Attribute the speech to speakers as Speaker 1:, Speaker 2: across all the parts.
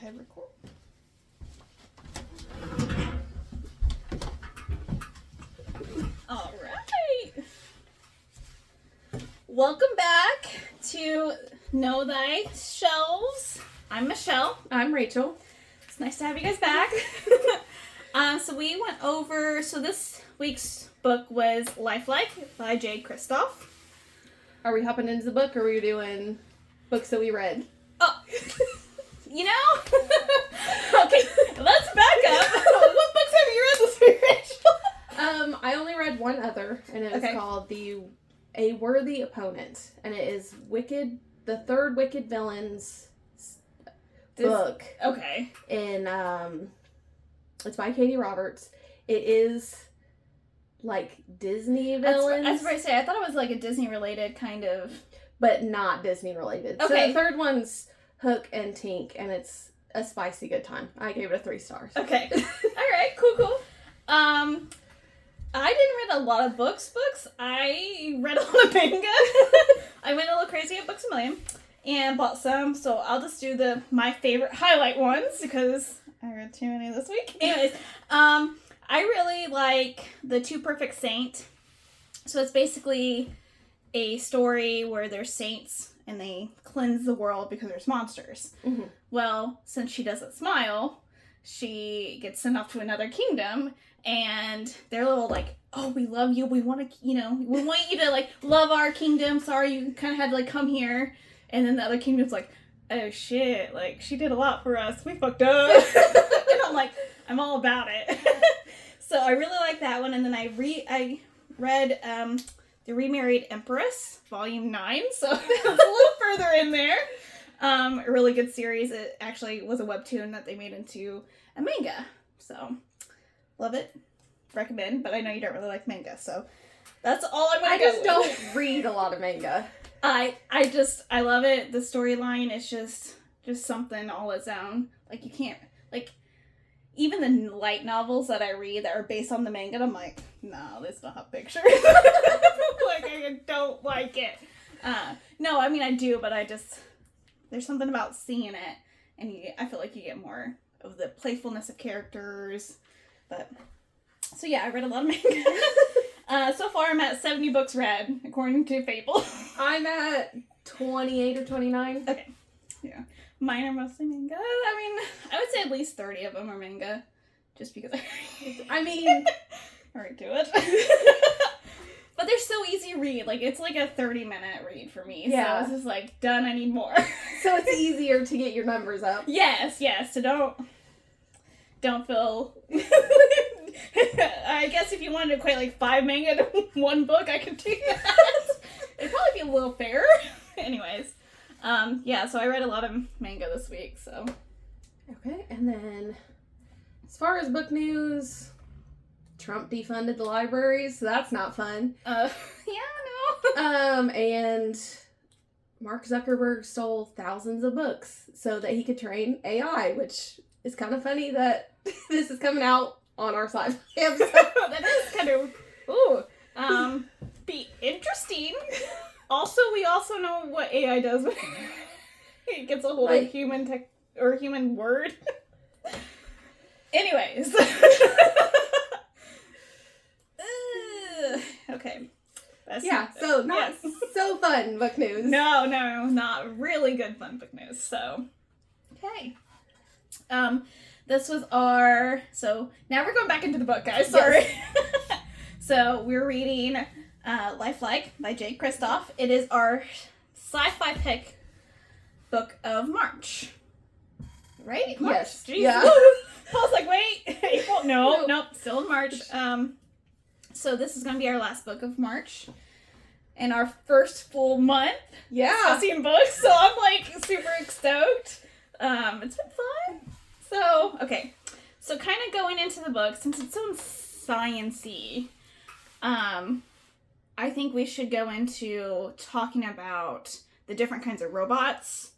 Speaker 1: hit record. All right. Welcome back to Know Thy Shelves. I'm Michelle.
Speaker 2: I'm Rachel.
Speaker 1: It's nice to have you guys back. So we went over, this week's book was LifeL1k by Jay Kristoff.
Speaker 2: Are we hopping into the book, or are we doing books that we read?
Speaker 1: Oh, you know? Okay, let's back up. What books have you read this week, Rachel?
Speaker 2: I only read one other, and it was called A Worthy Opponent, and it is the third Wicked Villains book.
Speaker 1: Okay.
Speaker 2: And it's by Katie Roberts. It is like Disney villains.
Speaker 1: I was about to say, I thought it was like a Disney related kind of,
Speaker 2: but not Disney related.
Speaker 1: Okay.
Speaker 2: So the third one's Hook and Tink, and it's a spicy good time. I gave it 3 stars.
Speaker 1: Okay. All right, cool. I didn't read a lot of books. I read a lot of manga. I went a little crazy at Books A Million and bought some, so I'll just do my favorite highlight ones because I read too many this week. Anyways, I really like The Two Perfect Saint. So it's basically a story where there's saints and they cleanse the world because there's monsters.
Speaker 2: Mm-hmm.
Speaker 1: Well, since she doesn't smile, she gets sent off to another kingdom, and they're a little like, oh, we love you, we want to, we want you to, like, love our kingdom, sorry you kind of had to, like, come here. And then the other kingdom's like, oh shit, like, she did a lot for us, we fucked up. And I'm like, I'm all about it. So I really like that one. And then I read The Remarried Empress, Volume 9, so it's a little further in there. A really good series. It actually was a webtoon that they made into a manga. So, love it. Recommend, but I know you don't really like manga, so that's all I'm going to go with.
Speaker 2: I just don't read a lot of manga.
Speaker 1: I love it. The storyline is just something all its own. Like, you can't, like, even the light novels that I read that are based on the manga, I'm like, no, this don't have pictures. Like, I don't like it. No, I mean, I do, but there's something about seeing it, and I feel like you get more of the playfulness of characters. But, so yeah, I read a lot of manga. So far, I'm at 70 books read, according to Fable.
Speaker 2: I'm at 28 or 29.
Speaker 1: Okay, yeah. Mine are mostly manga. I mean, I would say at least 30 of them are manga, just because I mean, right to it. But they're so easy to read. Like, it's like a 30-minute read for me.
Speaker 2: Yeah.
Speaker 1: So it's just like, done, I need more.
Speaker 2: So it's easier to get your numbers up.
Speaker 1: Yes. So don't feel... I guess if you wanted to equate like 5 manga to 1 book, I could do that. It'd probably be a little fairer. Anyways. Yeah, so I read a lot of manga this week, so.
Speaker 2: Okay, and then as far as book news, Trump defunded the libraries, so that's not fun.
Speaker 1: Yeah, no.
Speaker 2: And Mark Zuckerberg stole thousands of books so that he could train AI, which is kind of funny that this is coming out on our Sci-fi episode.
Speaker 1: That is kind of, be interesting. Also, we also know what AI does when it gets a hold of human word. Anyways. Okay.
Speaker 2: So fun book news.
Speaker 1: No, not really good fun book news. So, okay. This was so now we're going back into the book, guys. Sorry. Yes. So we're reading LifeL1k by Jay Kristoff. It is our sci-fi pick book of March. Right? March.
Speaker 2: Yes.
Speaker 1: Jeez.
Speaker 2: Yeah.
Speaker 1: I was like, wait, April? Nope, still in March. So this is going to be our last book of March. And our first full month discussing books. So I'm like super stoked. It's been fun. So, okay. So kind of going into the book, since it's so science-y, I think we should go into talking about the different kinds of robots,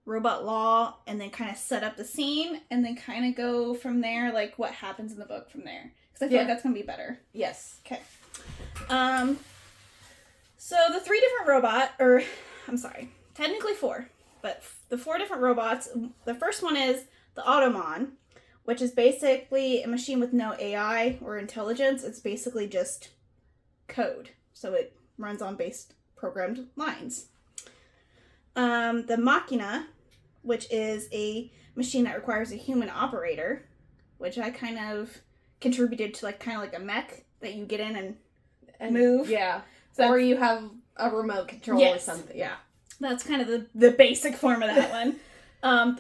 Speaker 1: robot law, and then kind of set up the scene, and then kind of go from there, like what happens in the book from there. Because I feel like that's going to be better.
Speaker 2: Yes.
Speaker 1: Okay. So the 3 different technically 4, but the 4 different robots, the first one is the Automon, which is basically a machine with no AI or intelligence. It's basically just code. So it runs on base programmed lines. The Machina, which is a machine that requires a human operator, which I kind of contributed to, like kind of like a mech that you get in and move.
Speaker 2: Yeah.
Speaker 1: So
Speaker 2: or you have a remote control or something. Yeah.
Speaker 1: That's kind of the basic form of that one. I'm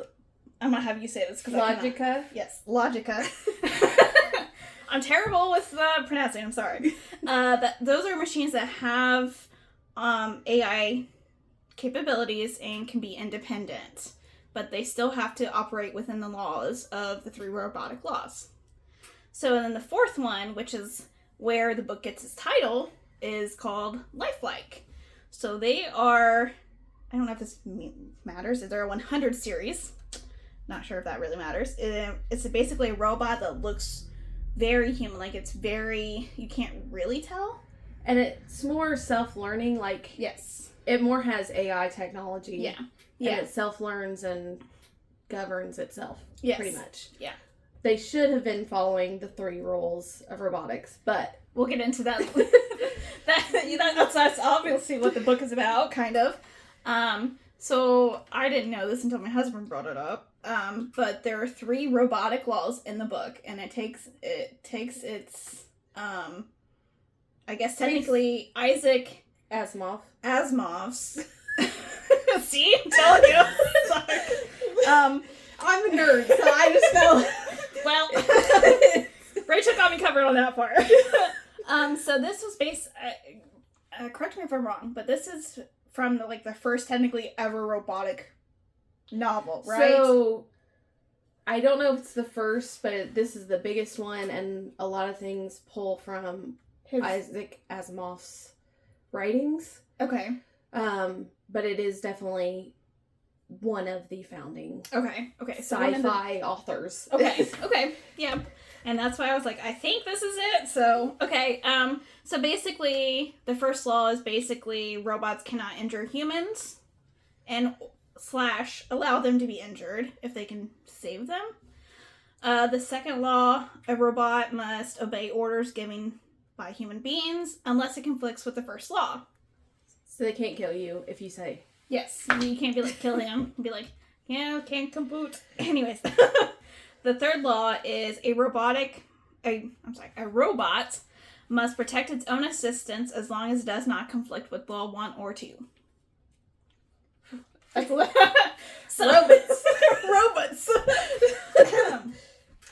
Speaker 1: going to have you say this.
Speaker 2: Logica?
Speaker 1: Yes, Logica. I'm terrible with pronouncing, I'm sorry. Those are machines that have AI capabilities and can be independent, but they still have to operate within the laws of the 3 robotic laws. So then the fourth one, which is where the book gets its title, is called LifeL1k. So they are, I don't know if this matters, they're a 100 series. Not sure if that really matters. It's basically a robot that looks very human, like it's very, you can't really tell.
Speaker 2: And it's more self-learning, like...
Speaker 1: Yes.
Speaker 2: It more has AI technology.
Speaker 1: Yeah.
Speaker 2: And it self-learns and governs itself.
Speaker 1: Yes.
Speaker 2: Pretty much.
Speaker 1: Yeah.
Speaker 2: They should have been following the 3 rules of robotics, but...
Speaker 1: We'll get into that. That's obviously what the book is about, kind of. So I didn't know this until my husband brought it up. But there are 3 robotic laws in the book, and it takes its, I guess technically Isaac Asimov's. See? I'm telling you. Sorry.
Speaker 2: I'm a nerd, so I just know.
Speaker 1: Well, Rachel got me covered on that part. So this was based, correct me if I'm wrong, but this is from the first technically ever robotic novel, right?
Speaker 2: So, I don't know if it's the first, but this is the biggest one, and a lot of things pull from Isaac Asimov's writings.
Speaker 1: Okay.
Speaker 2: But it is definitely one of the founding
Speaker 1: Okay. So
Speaker 2: sci-fi authors.
Speaker 1: Okay. Yeah. And that's why I was like, I think this is it. So, okay. So basically, the first law is basically robots cannot injure humans and / allow them to be injured if they can save them. The second law, a robot must obey orders given by human beings unless it conflicts with the first law.
Speaker 2: So they can't kill you if you say...
Speaker 1: Yes. You can't be like, kill him. Be like, yeah, can't compute. Anyways. The third law is a robot must protect its own existence as long as it does not conflict with law 1 or 2. So, robots.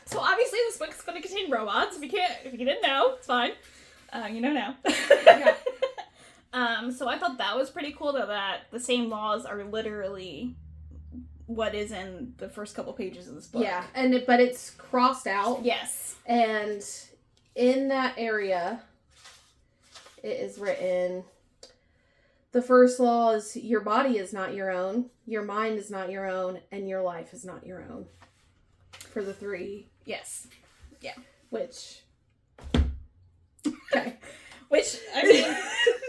Speaker 1: So obviously this book is going to contain robots. If you didn't know, it's fine. You know now.
Speaker 2: Yeah.
Speaker 1: So I thought that was pretty cool that the same laws are literally what is in the first couple pages of this book.
Speaker 2: Yeah, but it's crossed out.
Speaker 1: Yes.
Speaker 2: And in that area, it is written, the first law is your body is not your own, your mind is not your own, and your life is not your own. For the 3.
Speaker 1: Yes. Yeah.
Speaker 2: Which...
Speaker 1: Okay. Which, I mean,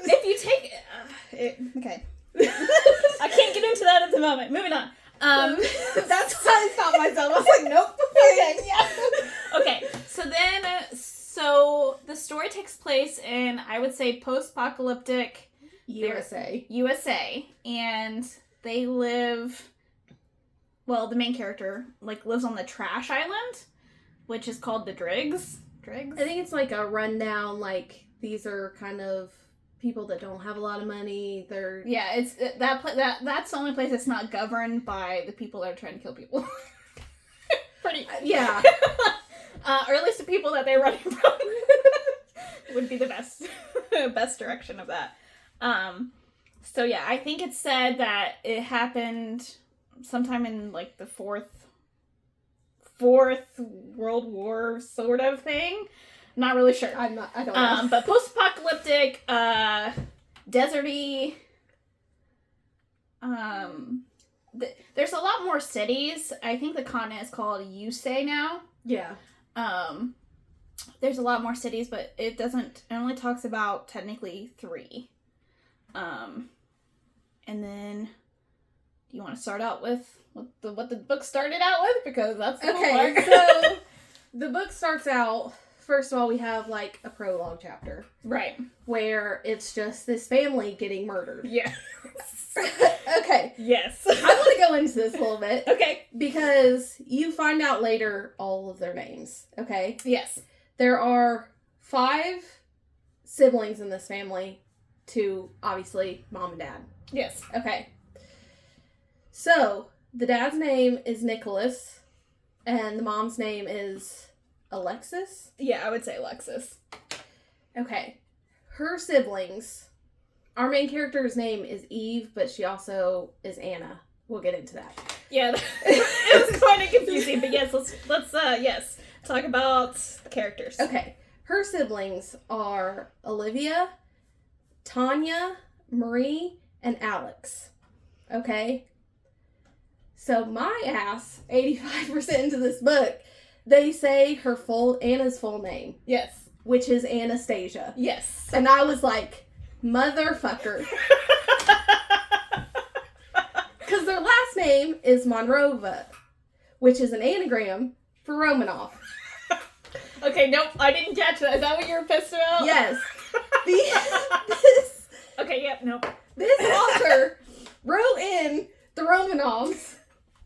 Speaker 1: if you take it... Okay. I can't get into that at the moment. Moving on.
Speaker 2: That's how I stopped myself. I was like, nope.
Speaker 1: Okay, yeah. Okay, so the story takes place in, I would say, post-apocalyptic... USA. And they live... Well, the main character, lives on the trash island, which is called the Driggs.
Speaker 2: I think it's like a rundown, these are kind of people that don't have a lot of money. They're...
Speaker 1: Yeah, it's that's the only place that's not governed by the people that are trying to kill people. Pretty...
Speaker 2: Yeah.
Speaker 1: Or at least the people that they're running from would be the best direction of that. So yeah, I think it said that it happened sometime in the fourth World War sort of thing. Not really sure.
Speaker 2: I don't know.
Speaker 1: But post-apocalyptic, deserty. There's a lot more cities. I think the continent is called Yusei now.
Speaker 2: Yeah.
Speaker 1: There's a lot more cities, but it only talks about technically 3. And then, do you want to start out with what the book started out with, because that's the
Speaker 2: Okay,
Speaker 1: part.
Speaker 2: so the book starts out, first of all, we have, like, a prologue chapter.
Speaker 1: Right.
Speaker 2: Where it's just this family getting murdered.
Speaker 1: Yeah.
Speaker 2: Okay.
Speaker 1: Yes.
Speaker 2: I want to go into this a little bit.
Speaker 1: Okay.
Speaker 2: Because you find out later all of their names, okay?
Speaker 1: Yes.
Speaker 2: There are 5 siblings in this family to, obviously, mom and dad.
Speaker 1: Yes.
Speaker 2: Okay. So, the dad's name is Nicholas, and the mom's name is Alexis?
Speaker 1: Yeah, I would say Alexis.
Speaker 2: Okay. Her siblings, our main character's name is Eve, but she also is Anna. We'll get into that.
Speaker 1: Yeah, it was kind of confusing, but yes, let's talk about the characters.
Speaker 2: Okay. Her siblings are Olivia, Tanya, Marie, and Alex. Okay? So my ass, 85% into this book, they say Anna's full name.
Speaker 1: Yes.
Speaker 2: Which is Anastasia.
Speaker 1: Yes.
Speaker 2: And I was like, motherfucker. Because their last name is Monrova, which is an anagram for Romanov.
Speaker 1: Okay, nope, I didn't catch that. Is that what you were pissed about?
Speaker 2: Yes.
Speaker 1: Okay, yep, nope.
Speaker 2: This author wrote in the Romanovs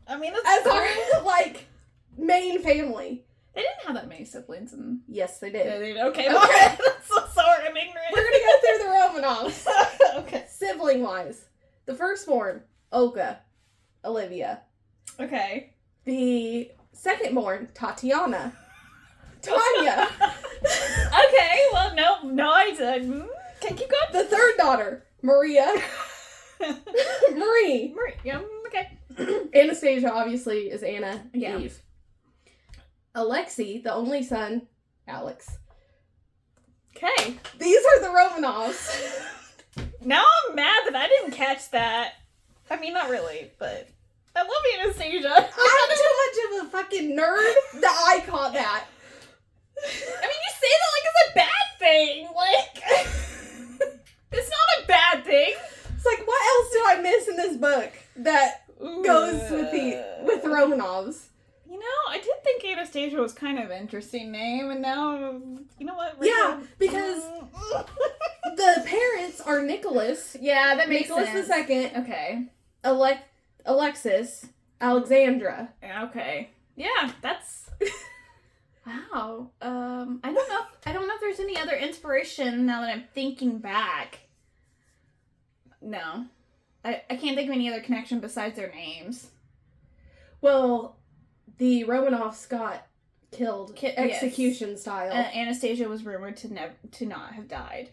Speaker 1: I mean,
Speaker 2: as our, like, main family.
Speaker 1: They didn't have that many siblings.
Speaker 2: Yes, they did.
Speaker 1: Okay, well, I'm so sorry, I'm ignorant.
Speaker 2: We're gonna go through the Romanovs.
Speaker 1: Okay.
Speaker 2: Sibling-wise. The firstborn, Olga, Olivia.
Speaker 1: Okay.
Speaker 2: The second-born, Tatiana. Tanya.
Speaker 1: Okay, well, no, I did. Can keep going.
Speaker 2: The third daughter, Maria. Marie.
Speaker 1: Yeah, okay.
Speaker 2: Anastasia, obviously, is Anna.
Speaker 1: Yeah.
Speaker 2: Eve. Alexei, the only son, Alex.
Speaker 1: Okay.
Speaker 2: These are the Romanovs.
Speaker 1: Now I'm mad that I didn't catch that. I mean, not really, but I love Anastasia.
Speaker 2: I'm too much of a fucking nerd that I caught that.
Speaker 1: I mean, you say that like it's a bad thing. Like, it's not a bad thing.
Speaker 2: It's like, what else did I miss in this book that goes with the Romanovs?
Speaker 1: You know, I did think Anastasia was kind of an interesting name, and now, you know what?
Speaker 2: Yeah, because the parents are Nicholas.
Speaker 1: Yeah, that makes
Speaker 2: Nicholas
Speaker 1: sense.
Speaker 2: the second.
Speaker 1: Okay.
Speaker 2: Alexis. Alexandra.
Speaker 1: Okay. Yeah, that's... Wow. I don't know if there's any other inspiration now that I'm thinking back. No. I can't think of any other connection besides their names.
Speaker 2: Well, the Romanovs got killed execution
Speaker 1: yes.
Speaker 2: style.
Speaker 1: Anastasia was rumored to not have died.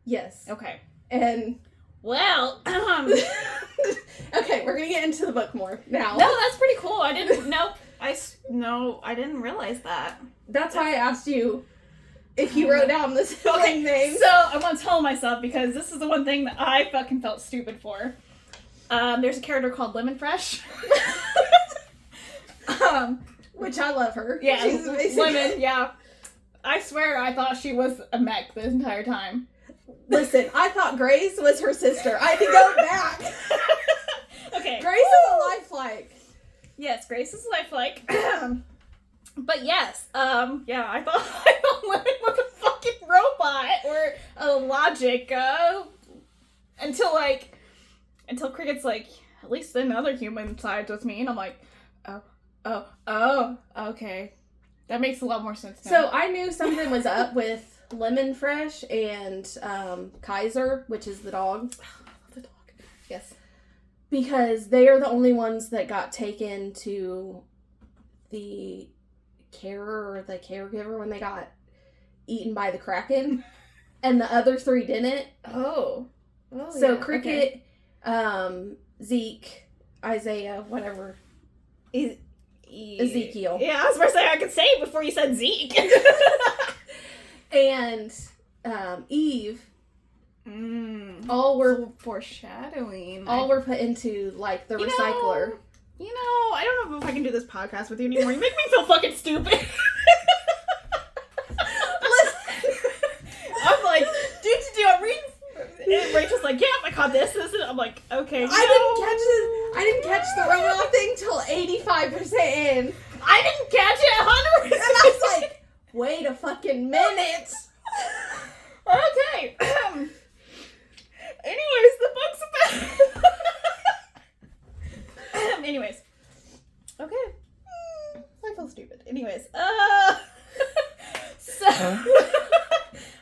Speaker 2: Yes.
Speaker 1: Okay.
Speaker 2: And
Speaker 1: well,
Speaker 2: okay, we're gonna get into the book more now.
Speaker 1: No, that's pretty cool. I didn't know. I didn't realize that.
Speaker 2: That's why I asked you if you wrote down the sibling names.
Speaker 1: So I want to tell myself, because this is the one thing that I fucking felt stupid for. There's a character called Lemon Fresh.
Speaker 2: Which I love her.
Speaker 1: Yeah,
Speaker 2: She's amazing.
Speaker 1: Lemon. Yeah, I swear I thought she was a mech this entire time.
Speaker 2: Listen, I thought Grace was her sister. I had to go back.
Speaker 1: Okay.
Speaker 2: Grace is a lifelike.
Speaker 1: Yes, Grace is lifelike. But yes, yeah, I thought Lemon was a fucking robot or a logic, until Cricket's like, at least another human sides with me, and I'm like, oh, okay. That makes a lot more sense now.
Speaker 2: So I knew something was up with Lemon Fresh and Kaiser, which is the dog.
Speaker 1: The dog.
Speaker 2: Yes. Because they are the only ones that got taken to the carer or the caregiver when they got eaten by the Kraken. And the other 3 didn't.
Speaker 1: Oh,
Speaker 2: so
Speaker 1: yeah.
Speaker 2: Cricket, Zeke, Isaiah, whatever. Ezekiel.
Speaker 1: Yeah, I was about to say I could say it before you said Zeke.
Speaker 2: And Eve. All were
Speaker 1: foreshadowing.
Speaker 2: All were put into like the recycler.
Speaker 1: I don't know if I can do this podcast with you anymore. You make me feel fucking stupid. I'm like, I'm reading. And Rachel's like, yeah, I caught this. And I'm like, okay.
Speaker 2: I didn't catch this. I didn't catch the robot thing till 85% in.
Speaker 1: I didn't catch it 100%.
Speaker 2: And I was like, wait a fucking minute.
Speaker 1: Okay. Anyways, the book's about... Anyways. Okay. I feel stupid. Anyways. So...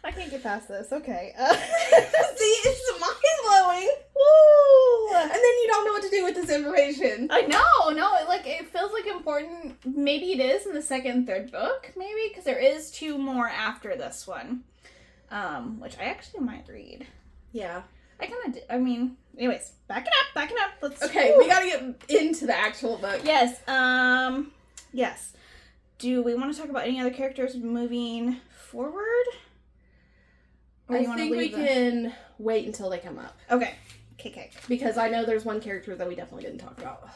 Speaker 1: I can't get past this. Okay.
Speaker 2: See, it's mind-blowing.
Speaker 1: Woo!
Speaker 2: And then you don't know what to do with this information.
Speaker 1: I know. No, it feels like important. Maybe it is in the second and third book. Maybe. Because there is 2 more after this one. Which I actually might read.
Speaker 2: Yeah.
Speaker 1: I kind of did. I mean, anyways, backing up. Let's.
Speaker 2: Okay, we gotta get into the actual book.
Speaker 1: Yes. Yes. Do we want to talk about any other characters moving forward? Or
Speaker 2: I
Speaker 1: you wanna
Speaker 2: think we
Speaker 1: leave
Speaker 2: can wait until they come up.
Speaker 1: Okay. Okay.
Speaker 2: Because I know there's one character that we definitely didn't talk about.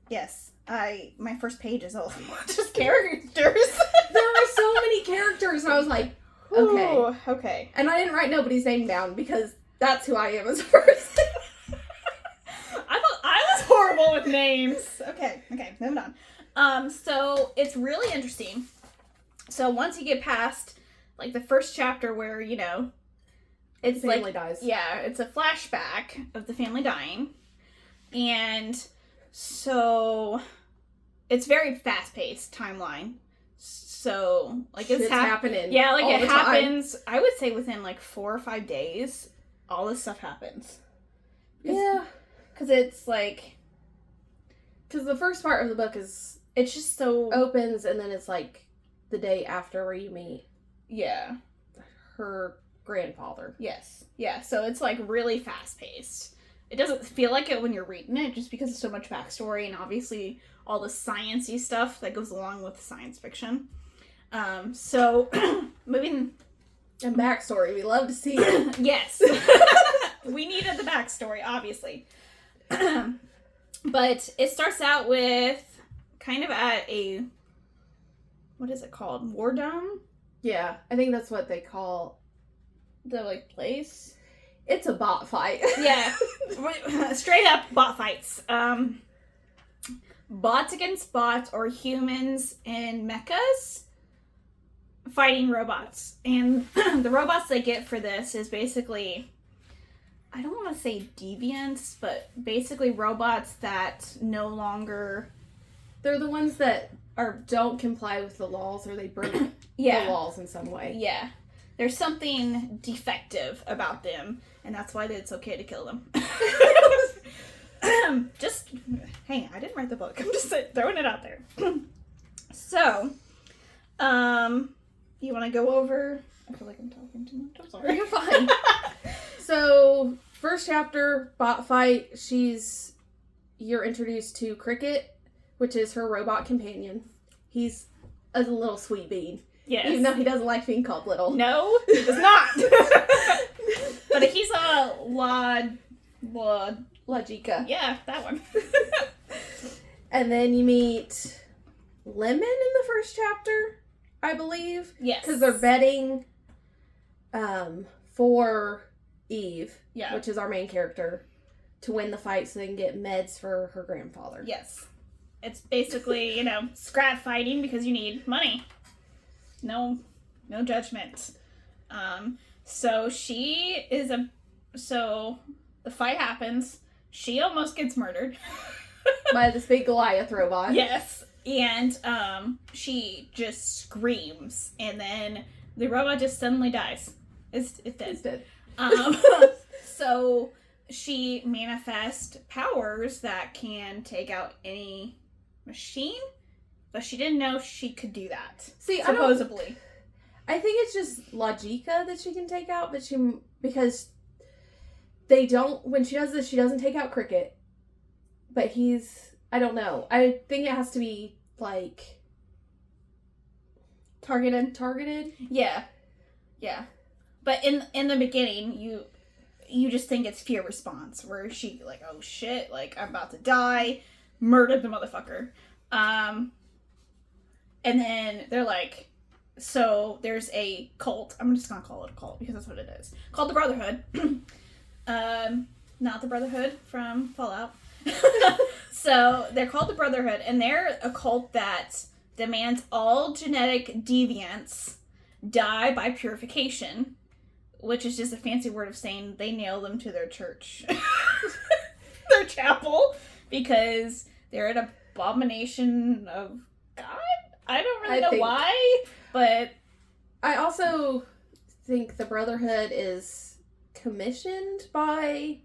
Speaker 1: Yes. My first page is all just characters.
Speaker 2: There are so many characters, and I was like, okay.
Speaker 1: Ooh, okay.
Speaker 2: And I didn't write nobody's name down because that's who I am as a person.
Speaker 1: I thought I was horrible with names. Okay, moving on. So it's really interesting. So once you get past, like, the first chapter where, you know, it's
Speaker 2: the family dies.
Speaker 1: Yeah, it's a flashback of the family dying. And so it's very fast-paced timeline. So, like, it's
Speaker 2: happening.
Speaker 1: Yeah, like,
Speaker 2: all
Speaker 1: it
Speaker 2: the
Speaker 1: happens, I would say within, like, 4 or 5 days, all this stuff happens.
Speaker 2: Yeah.
Speaker 1: Because it's, like...
Speaker 2: Because the first part of the book is...
Speaker 1: It's just so...
Speaker 2: Opens, and then it's, like, the day after where you meet...
Speaker 1: Yeah.
Speaker 2: Her grandfather.
Speaker 1: Yes. Yeah, so it's, like, really fast-paced. It doesn't feel like it when you're reading it, just because there's so much backstory, and obviously all the science-y stuff that goes along with science fiction. So, moving...
Speaker 2: And backstory, we love to see it.
Speaker 1: Yes. We needed the backstory, obviously. But it starts out with kind of at a... What is it called? War Dome?
Speaker 2: Yeah, I think that's what they call...
Speaker 1: The, like, place?
Speaker 2: It's a bot fight.
Speaker 1: Yeah. Straight up bot fights. Bots against bots, or humans and mechas fighting robots. And the robots they get for this is basically, I don't want to say deviants, but basically robots that no longer...
Speaker 2: They're the ones that don't comply with the laws, or they break the laws in some way.
Speaker 1: Yeah. There's something defective about them, and that's why it's okay to kill them. Just, hey, I didn't write the book. I'm just throwing it out there. So, you want to go over... I feel like I'm talking too much. I'm sorry.
Speaker 2: You're fine. So, first chapter, bot fight. You're introduced to Cricket, which is her robot companion. He's a little sweet bean.
Speaker 1: Yes.
Speaker 2: Even though he doesn't like being called little.
Speaker 1: No, he does not. But he's a
Speaker 2: Logica.
Speaker 1: Yeah, that one.
Speaker 2: And then you meet Lemon in the first chapter, I believe.
Speaker 1: Yes.
Speaker 2: Because they're betting for Eve, which is our main character, to win the fight so they can get meds for her grandfather.
Speaker 1: Yes. It's basically, scrap fighting because you need money. No judgment. So the fight happens. She almost gets murdered.
Speaker 2: By this big Goliath robot.
Speaker 1: Yes. And she just screams, and then the robot just suddenly dies. It's dead.
Speaker 2: It's dead.
Speaker 1: So she manifests powers that can take out any machine, but she didn't know she could do that.
Speaker 2: See,
Speaker 1: supposedly.
Speaker 2: I think it's just Logica that she can take out, but because they don't, when she does this, she doesn't take out Cricket. But I don't know. I think it has to be, like, targeted?
Speaker 1: Yeah. But in the beginning, you just think it's fear response, where she, like, oh shit, like, I'm about to die, murdered the motherfucker. And then they're like, so there's a cult, I'm just gonna call it a cult, because that's what it is, called the Brotherhood. Not the Brotherhood from Fallout. So they're called the Brotherhood, and they're a cult that demands all genetic deviants die by purification, which is just a fancy word of saying they nail them to their church, their chapel, because they're an abomination of God. I don't really know why, but
Speaker 2: I also think the Brotherhood is commissioned by,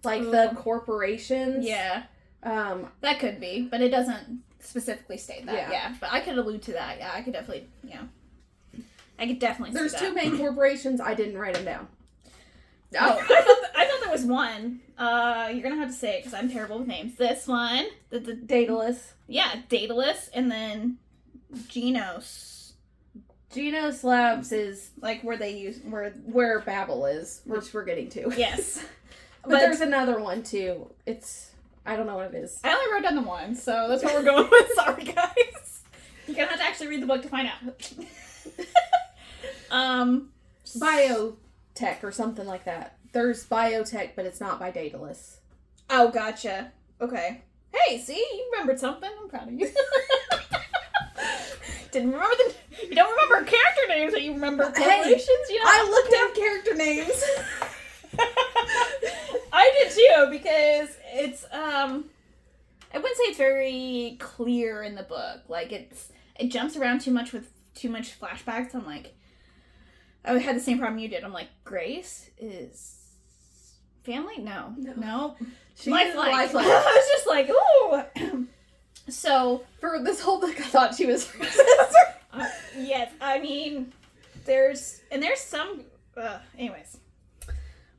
Speaker 2: like, the corporations.
Speaker 1: Yeah. That could be, but it doesn't specifically state that. Yeah. But I could allude to that. Yeah, I could definitely, I could definitely
Speaker 2: There's
Speaker 1: see that.
Speaker 2: two main corporations. I didn't write them down.
Speaker 1: Oh, I thought there was one. You're gonna have to say it because I'm terrible with names. This one, the
Speaker 2: Daedalus.
Speaker 1: Yeah, Daedalus, and then Genos.
Speaker 2: Genos Labs is
Speaker 1: like where they use
Speaker 2: where Babel is, which we're getting to.
Speaker 1: Yes,
Speaker 2: but there's another one too. I don't know what it is.
Speaker 1: I only wrote down the one, so that's what we're going with. Sorry, guys. You're gonna have to actually read the book to find out.
Speaker 2: Biotech or something like that. There's biotech, but it's not by Daedalus.
Speaker 1: Oh, gotcha. Okay. Hey, see, you remembered something. I'm proud of you. Didn't remember you don't remember character names, but you remember corporations.
Speaker 2: Hey, I looked up character names.
Speaker 1: I did too, because it's I wouldn't say it's very clear in the book. Like it jumps around too much with too much flashbacks. I'm like, I had the same problem you did. I'm like, Grace is family? No.
Speaker 2: She's lifelike.
Speaker 1: I was just like, ooh. So
Speaker 2: for this whole book, I thought she was her sister.
Speaker 1: Yes, I mean, there's some. Anyways,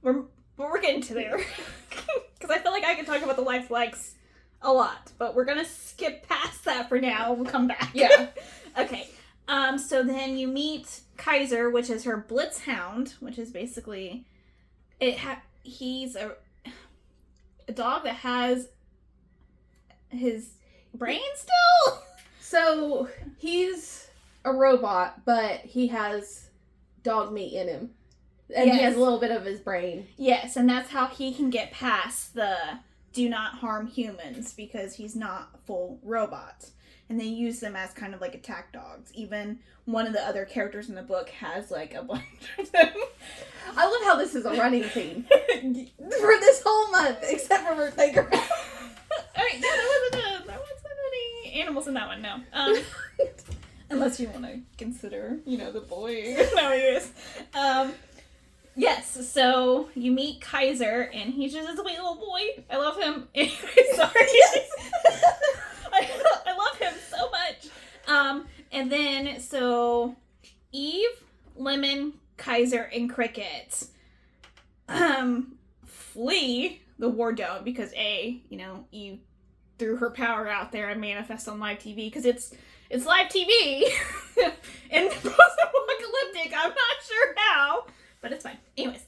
Speaker 1: we're getting to there because I feel like I can talk about the life likes a lot, but we're gonna skip past that for now. We'll come back.
Speaker 2: Yeah.
Speaker 1: Okay. So then you meet Kaiser, which is her Blitzhound, which is basically he's a dog that has his brain still.
Speaker 2: So he's a robot, but he has dog meat in him. And he has a little bit of his brain.
Speaker 1: Yes, and that's how he can get past the do not harm humans, because he's not a full robot. And they use them as kind of like attack dogs. Even one of the other characters in the book has like a bunch of them.
Speaker 2: I love how this is a running theme for this whole month, except for birthday girl.
Speaker 1: Alright, yeah, there wasn't any animals in that one, no. Unless you want to consider, the boy. No, he is. Yes, so you meet Kaiser, and he's just a sweet little boy. I love him. Anyway, sorry. I love him so much. And then, so Eve, Lemon, Kaiser, and Cricket flee the war dome because Eve threw her power out there and manifest on live TV because it's live TV and post-apocalyptic. I'm not sure how, but it's fine. Anyways,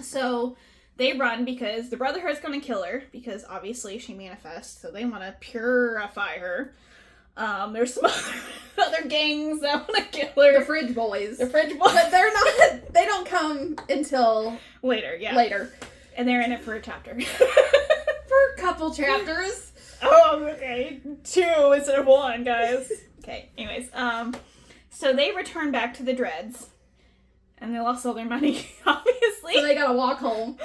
Speaker 1: so they run because the Brotherhood's going to kill her because obviously she manifests, so they want to purify her. There's some other gangs that want to kill her.
Speaker 2: The Fridge Boys.
Speaker 1: But
Speaker 2: they don't come until
Speaker 1: later, yeah.
Speaker 2: Later.
Speaker 1: And they're in it for a chapter.
Speaker 2: For a couple chapters.
Speaker 1: Oh, okay. 2 instead of 1, guys. Okay, anyways. So they return back to the Dreads. And they lost all their money, obviously.
Speaker 2: So they gotta walk home.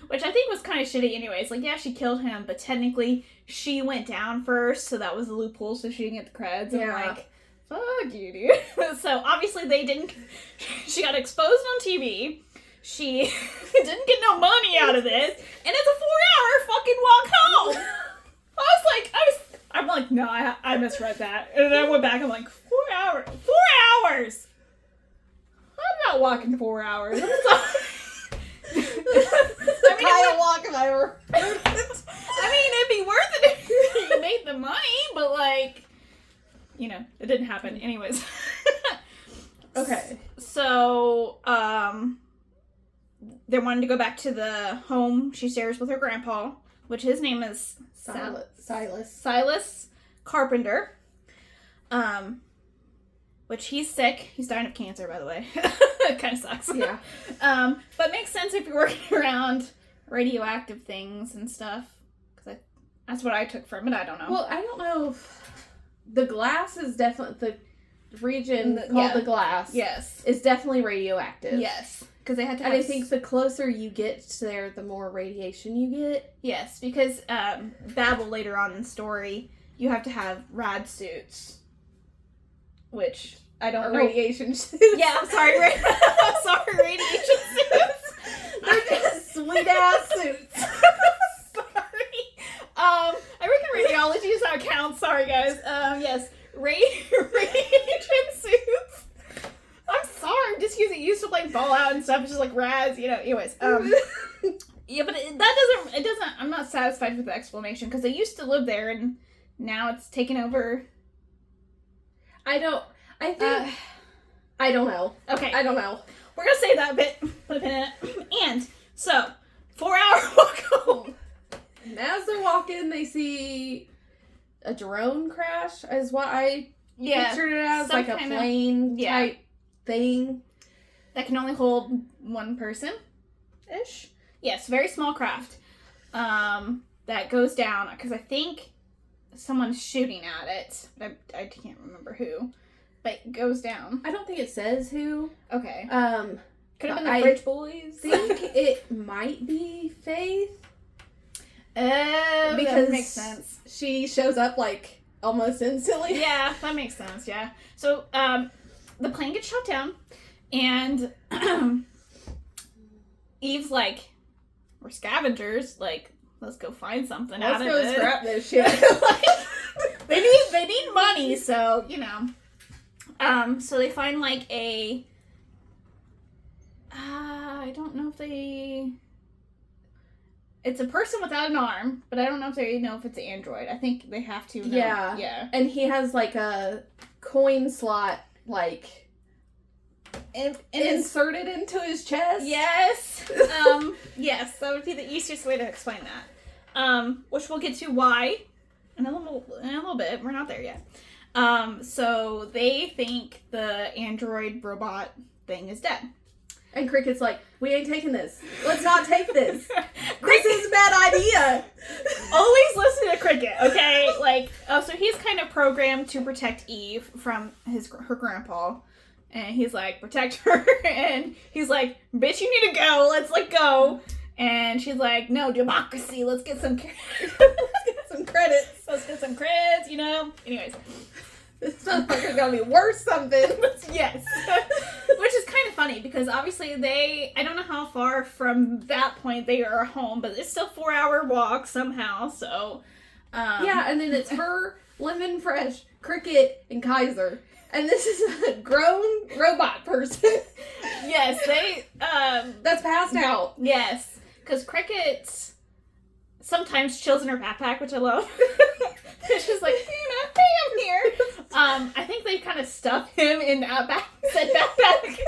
Speaker 1: Which I think was kind of shitty anyways. Like, yeah, she killed him, but technically she went down first, so that was the loophole, so she didn't get the creds. And I'm like, fuck you, dude. So obviously they didn't... She got exposed on TV. She didn't get no money out of this. And it's a 4-hour fucking walk home. I'm like, no, I misread that. And then I went back, I'm like, 4 hours? 4 hours! I'm not walking 4 hours. I'm sorry.
Speaker 2: I walk if I ever.
Speaker 1: I mean, it'd be worth it if you made the money, but it didn't happen. Anyways.
Speaker 2: Okay.
Speaker 1: So, they wanted to go back to the home she shares with her grandpa, which his name is Silas Carpenter. Which he's sick. He's dying of cancer, by the way. It kind of sucks.
Speaker 2: Yeah.
Speaker 1: But makes sense if you're working around radioactive things and stuff. That's what I took from it. I don't know.
Speaker 2: Well, I don't know if the glass is definitely the region called the glass.
Speaker 1: Yes,
Speaker 2: is definitely radioactive.
Speaker 1: Yes, because they had to.
Speaker 2: And I think the closer you get to there, the more radiation you get.
Speaker 1: Yes, because Babel later on in the story, you have to have rad suits, which I don't know.
Speaker 2: Radiation suits.
Speaker 1: Yeah, I'm sorry. Sorry, radiation suits.
Speaker 2: They're just sweet ass suits.
Speaker 1: I reckon radiology is how it counts. Sorry, guys. Yes, radiation suits. I'm sorry. I'm just used to playing Fallout and stuff. It's just like rads, Anyways, yeah, but it doesn't. I'm not satisfied with the explanation because they used to live there and now it's taken over.
Speaker 2: I don't know.
Speaker 1: Okay,
Speaker 2: I don't know.
Speaker 1: We're gonna say that bit. Put a pin in it. And so, 4-hour walk home.
Speaker 2: And as they're walking, they see a drone crash, is what I pictured it as. Like a plane type thing.
Speaker 1: That can only hold one person-ish. Yes, very small craft. That goes down, because I think someone's shooting at it. I can't remember who. But it goes down.
Speaker 2: I don't think it says who.
Speaker 1: Okay. Could have been the Fridge Boys.
Speaker 2: I think it might be Faith.
Speaker 1: Because that makes sense.
Speaker 2: She shows up like almost instantly.
Speaker 1: Yeah, that makes sense. Yeah. So the plane gets shot down, and Eve's like, "We're scavengers. Like, let's go find something out of it.
Speaker 2: Let's go scrap this shit."
Speaker 1: They need money, so so they find like a. I don't know if they. It's a person without an arm, but I don't know if they know if it's an android. I think they have to know.
Speaker 2: Yeah.
Speaker 1: Yeah.
Speaker 2: And he has like a coin slot, like, inserted into his chest.
Speaker 1: Yes. Yes, that would be the easiest way to explain that. Which we'll get to why in a little bit. We're not there yet. So they think the android robot thing is dead.
Speaker 2: And Cricket's like, we ain't taking this. Let's not take this. This is a bad idea.
Speaker 1: Always listen to Cricket, okay? Like, so he's kind of programmed to protect Eve from her grandpa. And he's like, protect her. And he's like, bitch, you need to go. Let's go. And she's like, no, democracy. Let's get some credits. Let's get some creds, Anyways.
Speaker 2: This motherfucker's gonna be worth something.
Speaker 1: Yes. Which is kind of funny because obviously I don't know how far from that point they are home, but it's still 4-hour walk somehow, so.
Speaker 2: Yeah, and then it's her, Lemon Fresh, Cricket, and Kaiser. And this is a grown robot person.
Speaker 1: Yes,
Speaker 2: that's passed out.
Speaker 1: Yes, because Cricket sometimes chills in her backpack, which I love. She's like, hey, I'm here. I think they kind of stuff him in that backpack.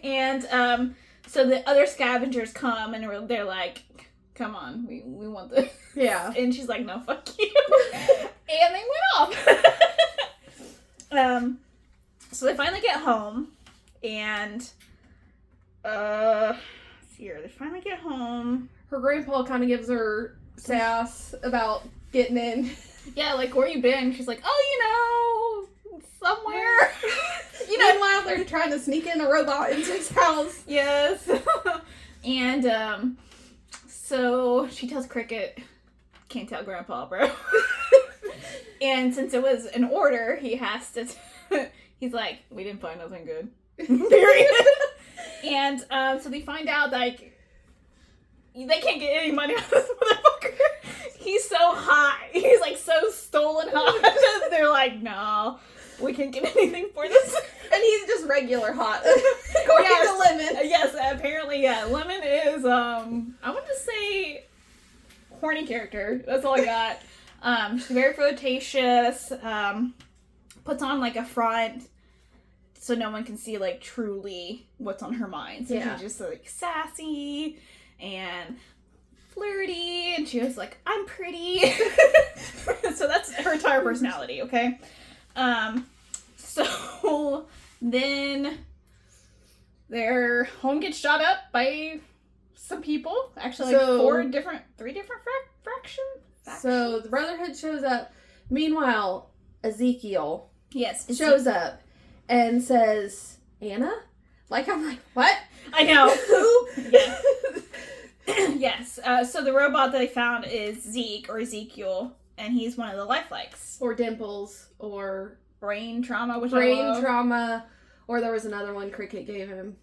Speaker 1: And so the other scavengers come and they're like, come on, we want this.
Speaker 2: Yeah.
Speaker 1: And she's like, no, fuck you. And they went off. So they finally get home and here, they finally get home.
Speaker 2: Her grandpa kind of gives her sass about getting in.
Speaker 1: Yeah, like, where you been? She's like, oh, somewhere.
Speaker 2: Meanwhile, they're trying to sneak in a robot into his house.
Speaker 1: Yes. And, so she tells Cricket, can't tell Grandpa, bro. And since it was an order, he has to, he's like, we didn't find nothing good. Period. And, so they find out, like, they can't get any money out of this motherfucker. He's so high. He's like so stolen hot. They're like, no, we can't get anything for this.
Speaker 2: And he's just regular hot. According to Lemon.
Speaker 1: Yes, apparently, yeah. Lemon is, I want to say, horny character. That's all I got. She's very flirtatious. Puts on like a front so no one can see like truly what's on her mind. So she's just like sassy and flirty, and she was like, I'm pretty. So that's her entire personality, okay? So then their home gets shot up by some people. Actually, three different factions.
Speaker 2: So the Brotherhood shows up. Meanwhile, Ezekiel shows up and says, Anna? I'm like, what?
Speaker 1: I know.
Speaker 2: Who?
Speaker 1: Yeah. Yes. So the robot that they found is Zeke, or Ezekiel, and he's one of the lifelikes.
Speaker 2: Or Dimples, or...
Speaker 1: Brain trauma,
Speaker 2: trauma, or there was another one Cricket gave him.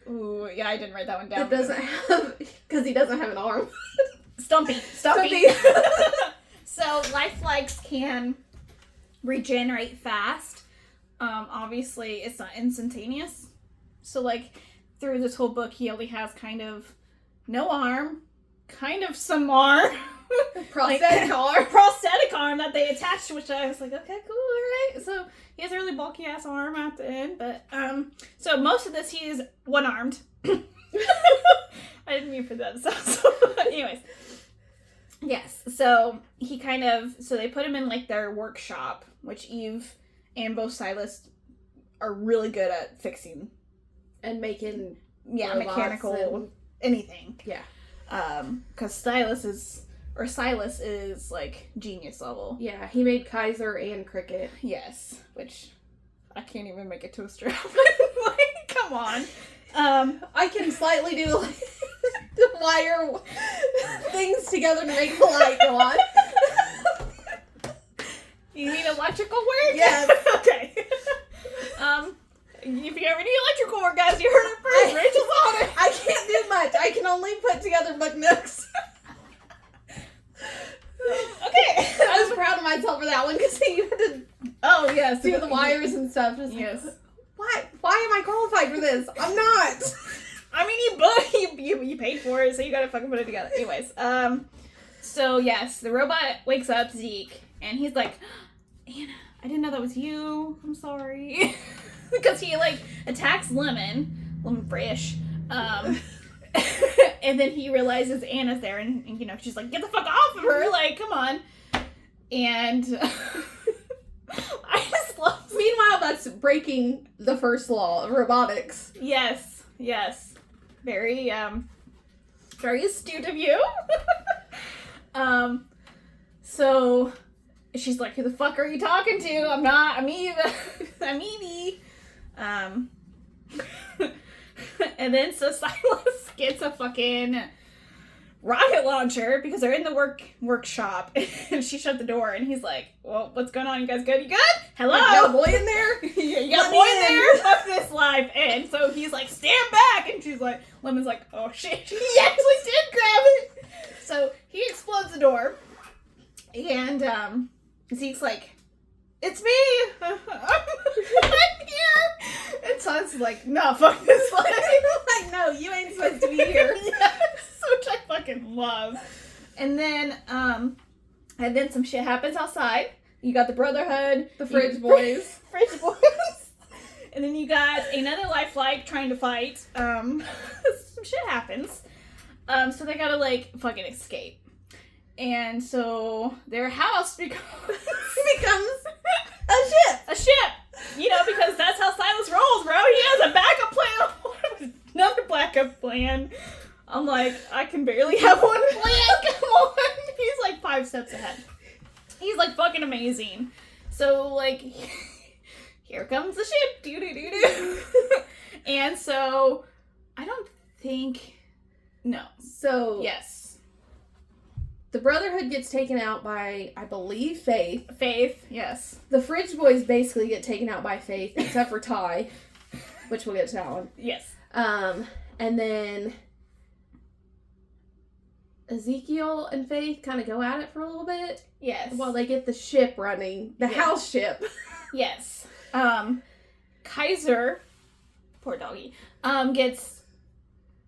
Speaker 1: Ooh, yeah, I didn't write that one down.
Speaker 2: It doesn't have... Because he doesn't have an arm.
Speaker 1: Stumpy. So, lifelikes can regenerate fast. Obviously, it's not instantaneous. So, through this whole book, he only has kind of no arm, kind of some arm.
Speaker 2: Prosthetic
Speaker 1: arm that they attached, which I was like, okay, cool, alright. So, he has a really bulky ass arm at the end, but, so most of this, he is one-armed. I didn't mean for that to sound so, anyways. Yes, so so they put him in, their workshop, which Eve and both Silas are really good at fixing.
Speaker 2: And making
Speaker 1: mechanical anything.
Speaker 2: Yeah.
Speaker 1: Because Silas is genius level.
Speaker 2: Yeah, he made Kaiser and Cricket.
Speaker 1: Yes, which I can't even make a toaster out of. Come on.
Speaker 2: I can slightly do the wire things together to make the light go on.
Speaker 1: You mean electrical work?
Speaker 2: Yes.
Speaker 1: Okay. If you ever need electrical work, guys, you heard it first. Rachel's on it.
Speaker 2: I can't do much. I can only put together book nooks.
Speaker 1: Okay.
Speaker 2: I was proud of myself for that one because you had to do the wires and stuff.
Speaker 1: Yes.
Speaker 2: Why am I qualified for this? I'm not.
Speaker 1: I mean, you paid for it, so you gotta fucking put it together. Anyways, so yes, the robot wakes up Zeke, and he's like, Anna, I didn't know that was you. I'm sorry. Because he, attacks Lemon Fresh, and then he realizes Anna's there, and she's like, get the fuck off of her, come on. And I just love...
Speaker 2: Meanwhile, that's breaking the first law of robotics.
Speaker 1: Yes. Very, very astute of you. So, she's like, who the fuck are you talking to? I'm not, I'm Eve. I'm Evie. And then so Silas gets a fucking rocket launcher because they're in the workshop, and she shut the door, and he's like, well, what's going on? You guys good? You good? Hello?
Speaker 2: You got a boy in there?
Speaker 1: You got a boy in there? Fuck this life. And so he's like, stand back, and she's like, Lemon's like, oh shit. He actually did grab it. So he explodes the door, and Zeke's like, it's me! I'm here! And Silas is like, no, fuck this life.
Speaker 2: Like, no, you ain't supposed to be here.
Speaker 1: Yes, which I fucking love. And then some shit happens outside. You got the Brotherhood.
Speaker 2: The Fridge Boys.
Speaker 1: Fridge Boys. And then you got another lifelike trying to fight. Some shit happens. So they gotta, fucking escape. And so their house becomes
Speaker 2: a ship.
Speaker 1: A ship. Because that's how Silas rolls, bro. He has a backup plan. Another backup plan. I'm like, I can barely have one plan. Come on. He's 5 steps ahead. He's fucking amazing. So here comes the ship. Doo-doo-doo-doo. And so I don't think... No.
Speaker 2: So...
Speaker 1: Yes.
Speaker 2: The Brotherhood gets taken out by, I believe, Faith.
Speaker 1: Faith, yes.
Speaker 2: The Fridge Boys basically get taken out by Faith, except for Ty, which we'll get to that one.
Speaker 1: Yes.
Speaker 2: And then Ezekiel and Faith kind of go at it for a little bit.
Speaker 1: Yes.
Speaker 2: While they get the ship running. The house ship.
Speaker 1: Yes. Kaiser, poor doggy, gets,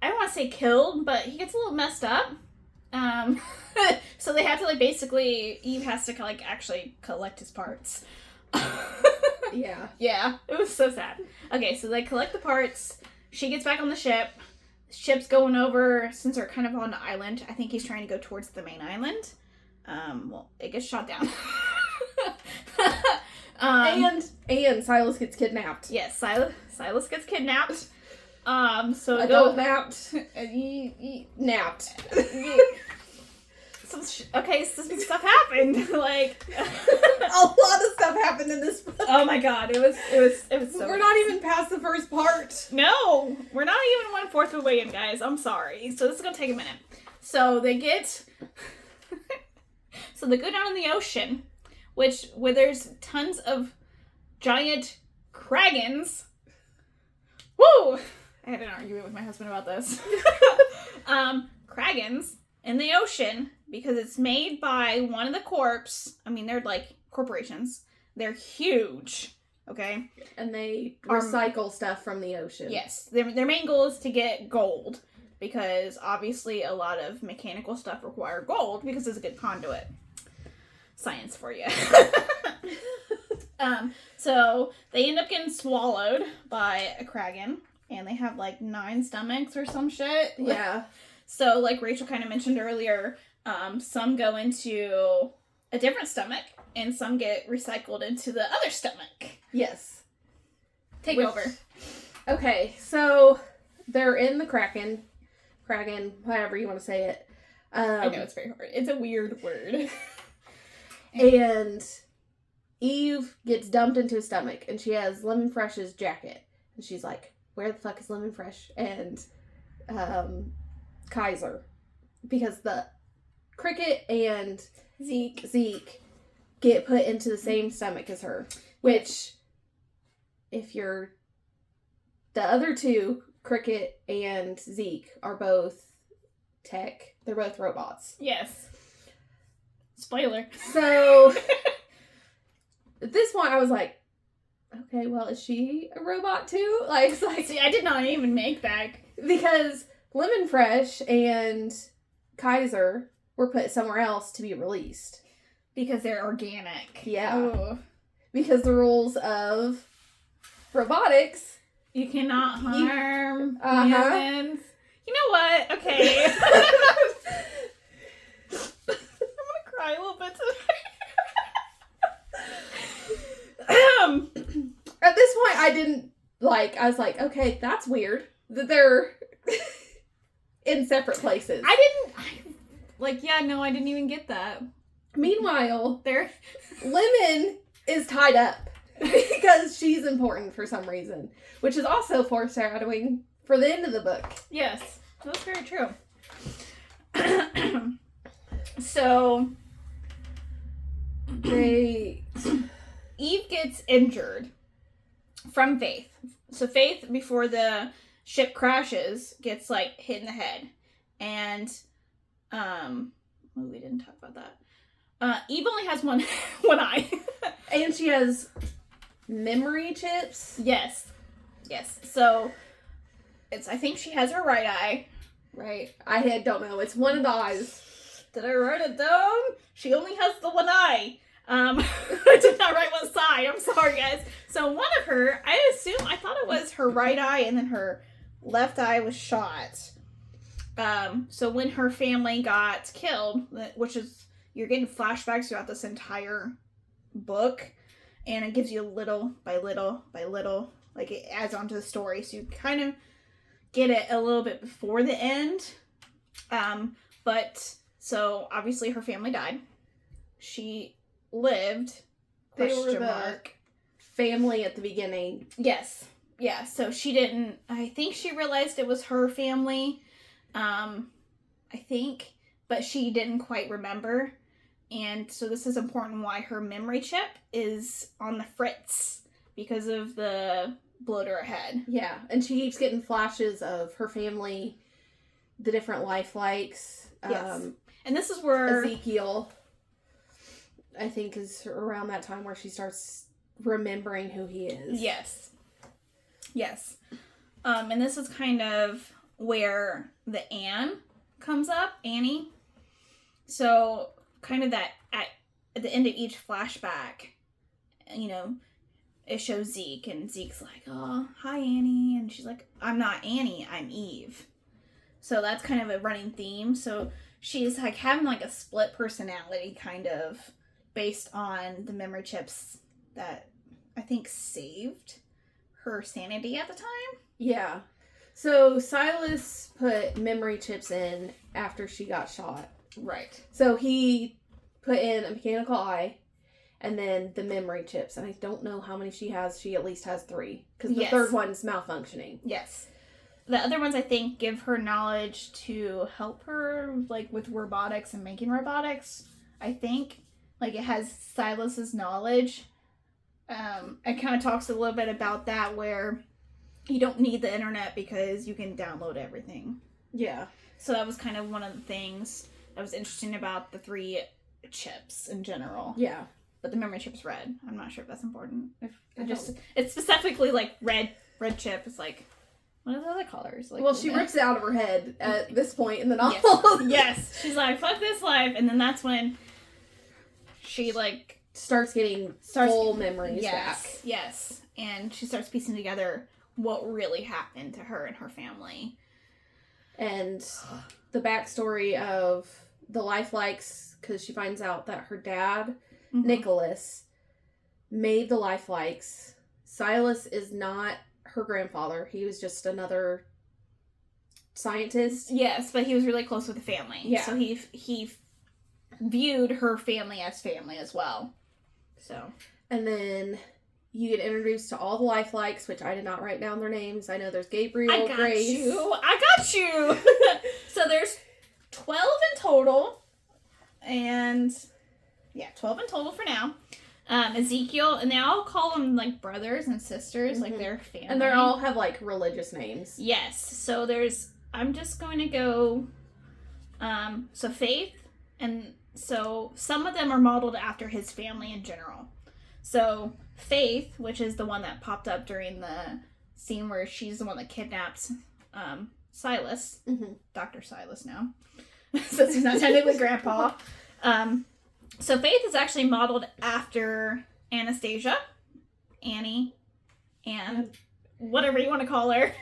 Speaker 1: I don't want to say killed, but he gets a little messed up. So they have to basically, Eve has to actually collect his parts.
Speaker 2: Yeah.
Speaker 1: Yeah, it was so sad. Okay, so they collect the parts. She gets back on the ship. The ship's going over, since they're kind of on the island. I think he's trying to go towards the main island. Well, it gets shot down.
Speaker 2: And Silas gets kidnapped.
Speaker 1: Yes, Silas gets kidnapped. So
Speaker 2: Adult napped.
Speaker 1: napped. Some stuff happened. Like
Speaker 2: a lot of stuff happened in this book.
Speaker 1: Oh my god, it was so
Speaker 2: We're not even past the first part.
Speaker 1: No, we're not even 1/4 of the way in, guys. I'm sorry. So this is gonna take a minute. So they get so they go down in the ocean, where there's tons of giant kragans. Woo! I had an argument with my husband about this. Kragans in the ocean, because it's made by one of the corps. I mean, they're like corporations. They're huge, okay?
Speaker 2: And they recycle stuff from the ocean.
Speaker 1: Yes. Their main goal is to get gold, because obviously a lot of mechanical stuff require gold, because it's a good conduit. Science for you. So they end up getting swallowed by a kragan, and they have like 9 stomachs or some shit.
Speaker 2: Yeah.
Speaker 1: So like Rachel kind of mentioned earlier, some go into a different stomach, and some get recycled into the other stomach.
Speaker 2: Yes.
Speaker 1: Take over.
Speaker 2: Okay, so they're in the kragan, however you want to say it.
Speaker 1: I know it's very hard. It's a weird word.
Speaker 2: And Eve gets dumped into his stomach, and she has Lemon Fresh's jacket. And she's like, where the fuck is Lemon Fresh? And Kaiser. Because the Cricket and Zeke get put into the same stomach as her. Which, if you're... The other two, Cricket and Zeke, are both tech. They're both robots.
Speaker 1: Yes. Spoiler.
Speaker 2: So, at this point, I was like, okay, well, is she a robot too? Like, it's like...
Speaker 1: See, I did not even make that.
Speaker 2: Because Lemon Fresh and Kaiser were put somewhere else to be released.
Speaker 1: Because they're organic.
Speaker 2: Yeah.
Speaker 1: Ooh.
Speaker 2: Because the rules of robotics...
Speaker 1: You cannot harm
Speaker 2: Uh-huh.
Speaker 1: humans. You know what? Okay. I'm gonna cry a little bit today.
Speaker 2: At this point, I was like, okay, that's weird. That they're in separate places.
Speaker 1: I didn't even get that.
Speaker 2: Meanwhile,
Speaker 1: They're
Speaker 2: Lemon is tied up because she's important for some reason, which is also foreshadowing for the end of the book.
Speaker 1: Yes, that's very true. So, Eve gets injured from Faith. So Faith, before the ship crashes, gets like hit in the head, and we didn't talk about that. Eve only has one eye,
Speaker 2: And she has memory chips.
Speaker 1: Yes. So I think she has her right eye, right?
Speaker 2: I don't know. It's one of the eyes.
Speaker 1: Did I write it down? She only has the one eye. I did not write one side. I'm sorry, guys. So one of her, I thought it was her right eye, and then her left eye was shot. So when her family got killed, which is, you're getting flashbacks throughout this entire book, and it gives you little by little by little, like it adds on to the story, so you kind of get it a little bit before the end. But so obviously her family died. She lived.
Speaker 2: They were the family at the beginning.
Speaker 1: Yes. Yeah, so she didn't, I think she realized it was her family. I think, but she didn't quite remember. And so this is important why her memory chip is on the fritz, because of the blow to her head.
Speaker 2: Yeah, and she keeps getting flashes of her family, the different lifelikes.
Speaker 1: Yes. And this is where
Speaker 2: Ezekiel, I think, is around that time where she starts remembering who he is.
Speaker 1: Yes. And this is kind of where the Anne comes up, Annie. So kind of that at the end of each flashback, you know, it shows Zeke, and Zeke's like, oh, hi, Annie. And she's like, I'm not Annie, I'm Eve. So that's kind of a running theme. So she's like having like a split personality, kind of based on the memory chips that I think saved her sanity at the time.
Speaker 2: Yeah. So Silas put memory chips in after she got shot.
Speaker 1: Right.
Speaker 2: So he put in a mechanical eye and then the memory chips. And I don't know how many she has. She at least has 3. Because the third one's malfunctioning.
Speaker 1: Yes. The other ones, I think, give her knowledge to help her, like, with robotics and making robotics. I think. Like, it has Silas's knowledge. It kind of talks a little bit about that, where you don't need the internet because you can download everything.
Speaker 2: Yeah.
Speaker 1: So that was kind of one of the things that was interesting about the 3 chips in general.
Speaker 2: Yeah.
Speaker 1: But the memory chip's red. I'm not sure if that's important. If it's specifically like red chip. It's like, what are the other colors? Like,
Speaker 2: well, she rips it out of her head at this point in the novel.
Speaker 1: Yes. She's like, fuck this life. And then that's when she, like,
Speaker 2: starts getting full memories back.
Speaker 1: Yes. And she starts piecing together what really happened to her and her family.
Speaker 2: And the backstory of the lifelikes, because she finds out that her dad, Nicholas, made the lifelikes. Silas is not her grandfather. He was just another scientist.
Speaker 1: Yes, but he was really close with the family.
Speaker 2: Yeah.
Speaker 1: So he viewed her family as well. So. And
Speaker 2: then you get introduced to all the lifelikes, which I did not write down their names. I know there's Gabriel, Grace.
Speaker 1: I got you! So there's 12 in total. And, 12 in total for now. Ezekiel, and they all call them, like, brothers and sisters, like, they're family.
Speaker 2: And they all have, like, religious names.
Speaker 1: Yes. So I'm just going to go, so Faith, and so some of them are modeled after his family in general. So Faith, which is the one that popped up during the scene where she's the one that kidnaps Silas, Dr. Silas now, since he's not technically Grandpa. So Faith is actually modeled after Anastasia, Annie, and whatever you want to call her.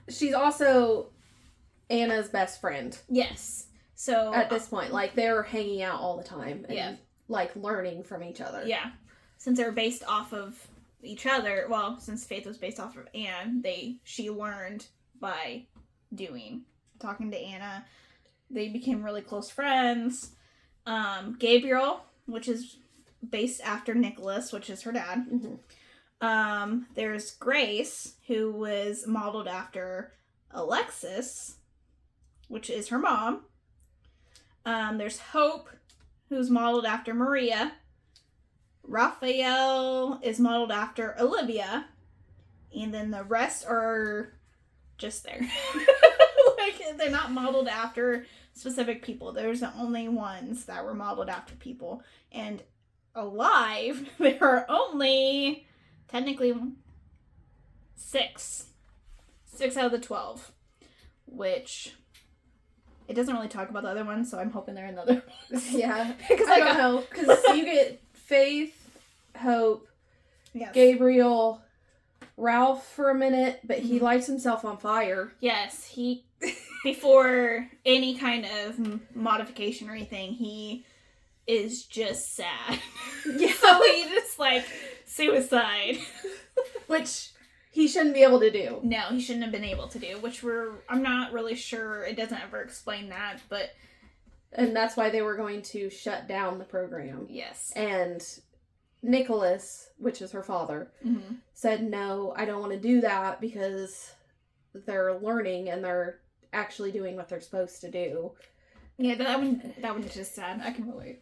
Speaker 2: She's also Anna's best friend.
Speaker 1: Yes. So
Speaker 2: at this point, like, they're hanging out all the time and like learning from each other.
Speaker 1: Yeah. Since they're based off of each other, well, since Faith was based off of Anne, she learned by talking to Anna. They became really close friends. Gabriel, which is based after Nicholas, which is her dad. There's Grace, who was modeled after Alexis, which is her mom. There's Hope, who's modeled after Maria. Raphael is modeled after Olivia. And then the rest are just there. Like, they're not modeled after specific people. There's the only ones that were modeled after people. And alive, there are only technically 6. 6 out of the 12. Which, it doesn't really talk about the other ones, so I'm hoping they're in the other ones.
Speaker 2: Yeah. Because I don't know. Because you get Faith, Hope, Gabriel, Ralph for a minute, but he lights himself on fire.
Speaker 1: Yes, he, before any kind of modification or anything, he is just sad.
Speaker 2: Yeah.
Speaker 1: So he just, like, suicide.
Speaker 2: Which he shouldn't be able to do.
Speaker 1: No, he shouldn't have been able to do, which I'm not really sure, it doesn't ever explain that, but...
Speaker 2: And that's why they were going to shut down the program.
Speaker 1: Yes.
Speaker 2: And Nicholas, which is her father, said, no, I don't want to do that because they're learning and they're actually doing what they're supposed to do.
Speaker 1: Yeah, that one is just sad. I can relate.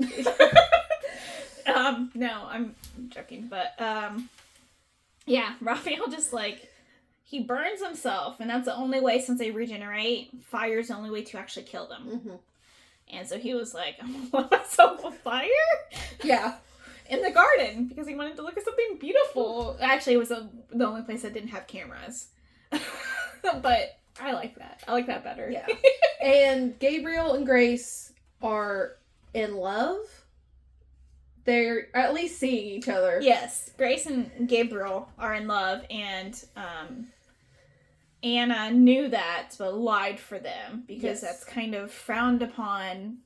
Speaker 1: No, I'm joking, but, yeah, Raphael just, like, he burns himself, and that's the only way, since they regenerate, fire's the only way to actually kill them. And so he was like, I'm gonna let myself on fire?
Speaker 2: Yeah.
Speaker 1: In the garden, because he wanted to look at something beautiful. Actually, it was the only place that didn't have cameras. But I like that. I like that better.
Speaker 2: Yeah. And Gabriel and Grace are in love. They're at least seeing each other.
Speaker 1: Yes. Grace and Gabriel are in love, and Anna knew that, but lied for them, because that's kind of frowned upon.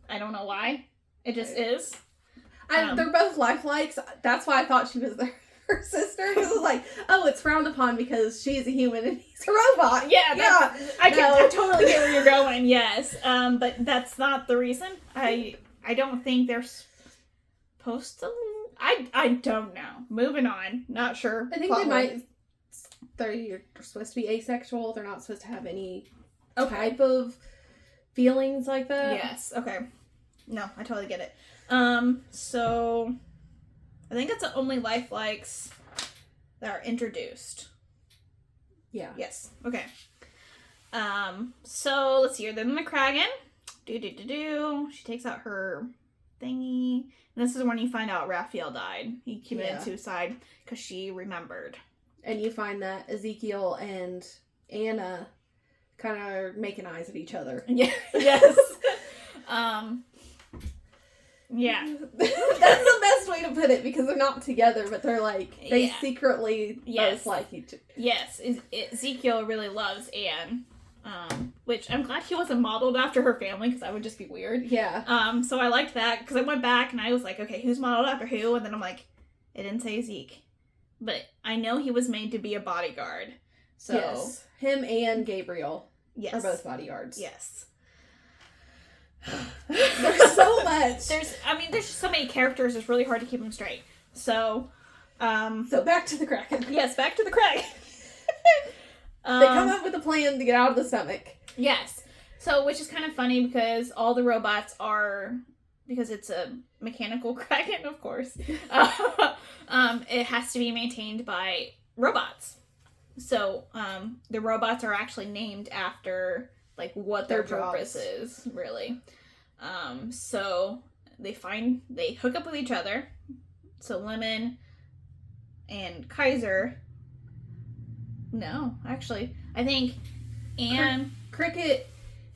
Speaker 1: I don't know why. It just is.
Speaker 2: They're both lifelikes. That's why I thought she was there. her sister because it was like, oh, it's frowned upon because she's a human and he's a robot.
Speaker 1: Yeah. I totally get where you're going. Yes, but that's not the reason. I don't think they're supposed to. I don't know. Moving on. Not sure.
Speaker 2: I think they might. They're supposed to be asexual. They're not supposed to have any type of feelings like that.
Speaker 1: Yes. Okay. No, I totally get it. So I think it's the only lifelikes that are introduced.
Speaker 2: Yeah.
Speaker 1: Yes. Okay. So let's see here. Then the Kragan. She takes out her thingy. And this is when you find out Raphael died. He committed suicide because she remembered.
Speaker 2: And you find that Ezekiel and Anna kind of are making eyes at each other.
Speaker 1: Yeah. Yes. Yeah.
Speaker 2: That's the best way to put it because they're not together, but they're like, they secretly both like each other.
Speaker 1: Yes. Ezekiel really loves Anne. Which I'm glad he wasn't modeled after her family because that would just be weird.
Speaker 2: Yeah.
Speaker 1: So I liked that because I went back and I was like, okay, who's modeled after who? And then I'm like, it didn't say Zeke. But I know he was made to be a bodyguard. So
Speaker 2: yes. Him and Gabriel are both bodyguards.
Speaker 1: Yes.
Speaker 2: There's so much.
Speaker 1: There's just so many characters, it's really hard to keep them straight. So
Speaker 2: back to the Kraken.
Speaker 1: Yes, back to the Kraken.
Speaker 2: They come up with a plan to get out of the stomach.
Speaker 1: Yes. So, which is kind of funny because all the robots are, because it's a mechanical Kraken, of course, it has to be maintained by robots. So, the robots are actually named after, like, what their purpose is, really. So, they hook up with each other. So, Lemon and Kaiser... No, actually, I think Anne...
Speaker 2: Cricket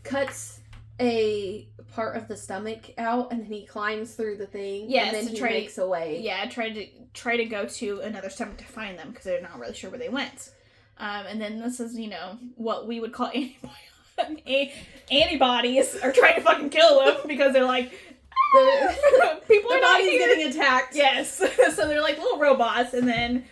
Speaker 2: cuts a part of the stomach out, and then he climbs through the thing, and then he makes a way.
Speaker 1: Yeah, try to go to another stomach to find them, because they're not really sure where they went. And then this is, what we would call antibodies are trying to fucking kill them, because they're like... people are not here.
Speaker 2: Getting attacked.
Speaker 1: Yes. So they're like little robots, and then...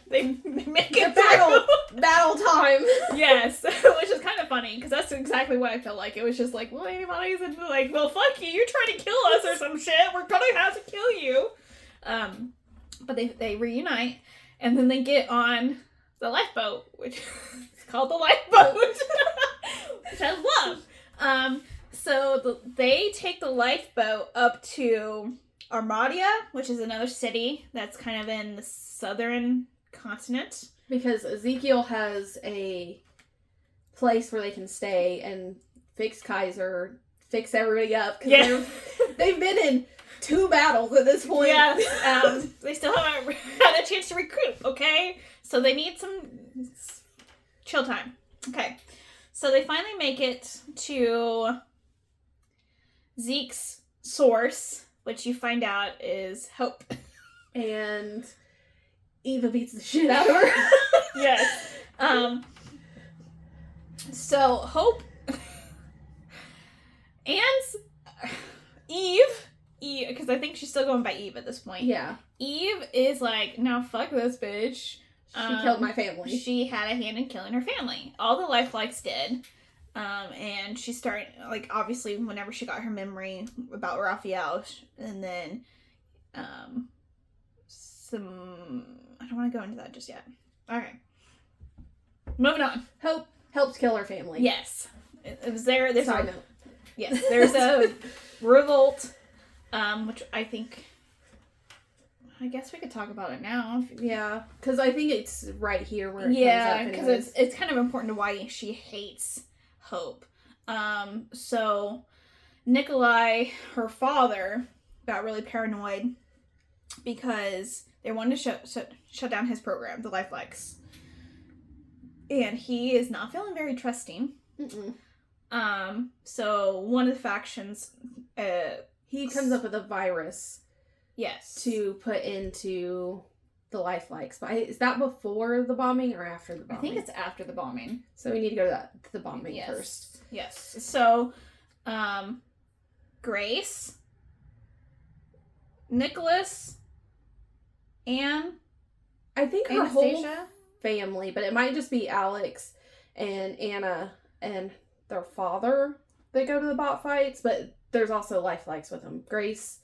Speaker 1: They make it
Speaker 2: battle time.
Speaker 1: Yes, which is kind of funny because that's exactly what I felt like. It was just like, well, anybody's like, well, fuck you, you're trying to kill us or some shit. We're gonna have to kill you. But they reunite and then they get on the lifeboat, which is called the lifeboat, which I love. So they take the lifeboat up to Armadia, which is another city that's kind of in the southern continent.
Speaker 2: Because Ezekiel has a place where they can stay and fix Kaiser, fix everybody up. Because they've been in 2 battles at this point.
Speaker 1: Yes. They still haven't had a chance to recruit, okay? So they need some chill time. Okay. So they finally make it to Zeke's source, which you find out is Hope.
Speaker 2: And... Eva beats the shit out of her.
Speaker 1: Yes. So Hope and Eve, because I think she's still going by Eve at this point.
Speaker 2: Yeah.
Speaker 1: Eve is like, no, fuck this bitch.
Speaker 2: She killed my family.
Speaker 1: She had a hand in killing her family. All the lifelikes did. And she started, like, obviously, whenever she got her memory about Raphael, and then, I don't want to go into that just yet. Okay. Moving on.
Speaker 2: Hope helped kill her family.
Speaker 1: Yes. It was there. There's
Speaker 2: Side note.
Speaker 1: Yes. There's a revolt, which I guess we could talk about it now.
Speaker 2: Yeah. Because I think it's right here where it comes up. Yeah,
Speaker 1: because it's kind of important to why she hates Hope. So Nikolai, her father, got really paranoid because they wanted to shut down his program, the lifelikes. And he is not feeling very trusting.
Speaker 2: Mm-mm.
Speaker 1: So one of the factions...
Speaker 2: he comes up with a virus.
Speaker 1: Yes.
Speaker 2: To put into the lifelikes. But is that before the bombing or after the bombing?
Speaker 1: I think it's after the bombing.
Speaker 2: So we need to go to the bombing first.
Speaker 1: Yes. So, Grace, Nicholas, Anne?
Speaker 2: I think her
Speaker 1: Anastasia?
Speaker 2: whole family, but it might just be Alex and Anna and their father that go to the bot fights, but there's also LifeLikes with them. Grace.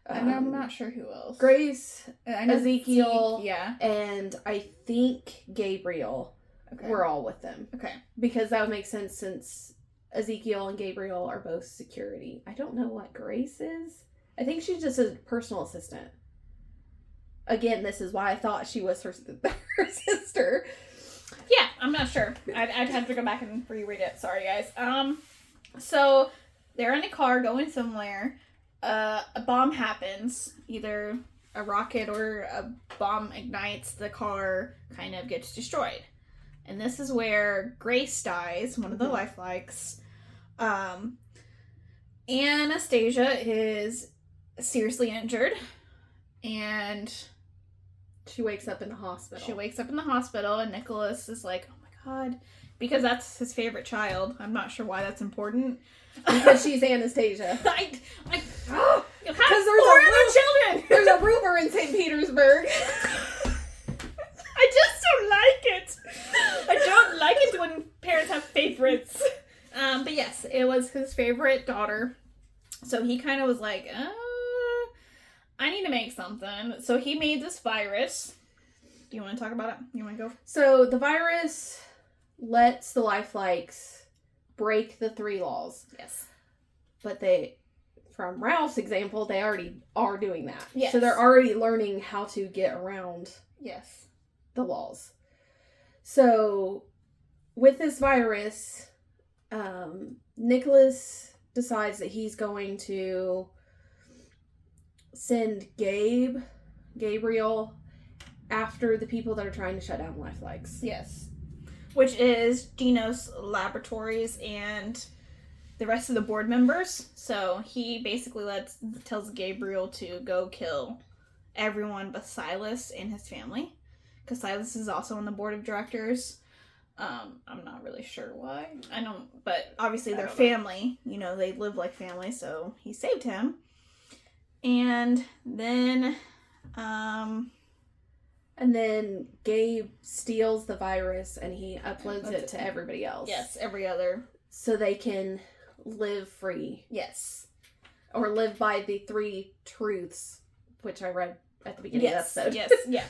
Speaker 1: And I'm not sure who else.
Speaker 2: Grace,
Speaker 1: I know
Speaker 2: Ezekiel,
Speaker 1: Zeke, yeah.
Speaker 2: and I think Gabriel were all with them.
Speaker 1: Okay.
Speaker 2: Because that would make sense since Ezekiel and Gabriel are both security. I don't know what Grace is. I think she's just a personal assistant. Again, this is why I thought she was her sister.
Speaker 1: Yeah, I'm not sure. I'd have to go back and reread it. Sorry, guys. So they're in a car going somewhere. A bomb happens. Either a rocket or a bomb ignites. The car kind of gets destroyed. And this is where Grace dies, one of the LifeLikes. Anastasia is seriously injured. And
Speaker 2: she wakes up in the hospital. And Nicholas is like, oh my god.
Speaker 1: Because that's his favorite child. I'm not sure why that's important.
Speaker 2: Because she's Anastasia.
Speaker 1: Because there's
Speaker 2: four
Speaker 1: other children.
Speaker 2: There's a rumor in St. Petersburg.
Speaker 1: I just don't like it. I don't like it when parents have favorites. But yes, it was his favorite daughter. So he kind of was like, I need to make something. So he made this virus. Do you want to talk about it? You want to go?
Speaker 2: So the virus lets the LifeLikes break the 3 laws.
Speaker 1: Yes.
Speaker 2: But they, from Ralph's example, they already are doing that.
Speaker 1: Yes.
Speaker 2: So they're already learning how to get around the laws. So with this virus, Nicholas decides that he's going to send Gabriel after the people that are trying to shut down LifeLikes.
Speaker 1: Yes. Which is Genos Laboratories and the rest of the board members. So he basically tells Gabriel to go kill everyone but Silas and his family. Because Silas is also on the board of directors. I'm not really sure why. But obviously they're family. You know, they live like family, so he saved him. And then
Speaker 2: Gabe steals the virus and he uploads it to everybody else.
Speaker 1: Yes, every other.
Speaker 2: So they can live free.
Speaker 1: Yes.
Speaker 2: Or live by the 3 truths, which I read at the beginning of the episode.
Speaker 1: Yes, yeah.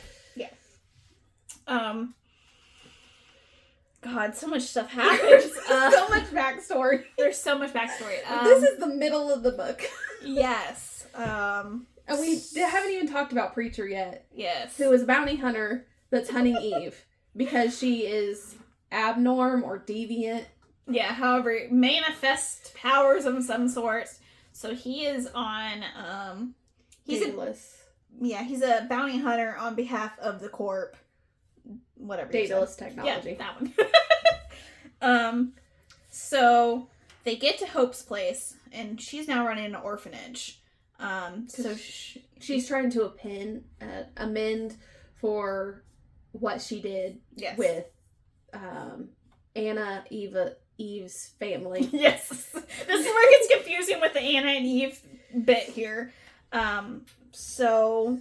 Speaker 1: God, so much stuff happens.
Speaker 2: So much backstory.
Speaker 1: There's so much backstory.
Speaker 2: This is the middle of the book.
Speaker 1: Yes.
Speaker 2: And we haven't even talked about Preacher yet.
Speaker 1: Yes.
Speaker 2: Who is a bounty hunter that's hunting Eve because she is abnorm or deviant.
Speaker 1: Yeah, however, manifest powers of some sort. So he is on, he's a bounty hunter on behalf of the Corp. Whatever.
Speaker 2: Dataless technology.
Speaker 1: Yeah, that one. So they get to Hope's place, and she's now running an orphanage. So
Speaker 2: she's trying to amend for what she did with Anna, Eve's family.
Speaker 1: Yes. This is where it gets confusing with the Anna and Eve bit here. So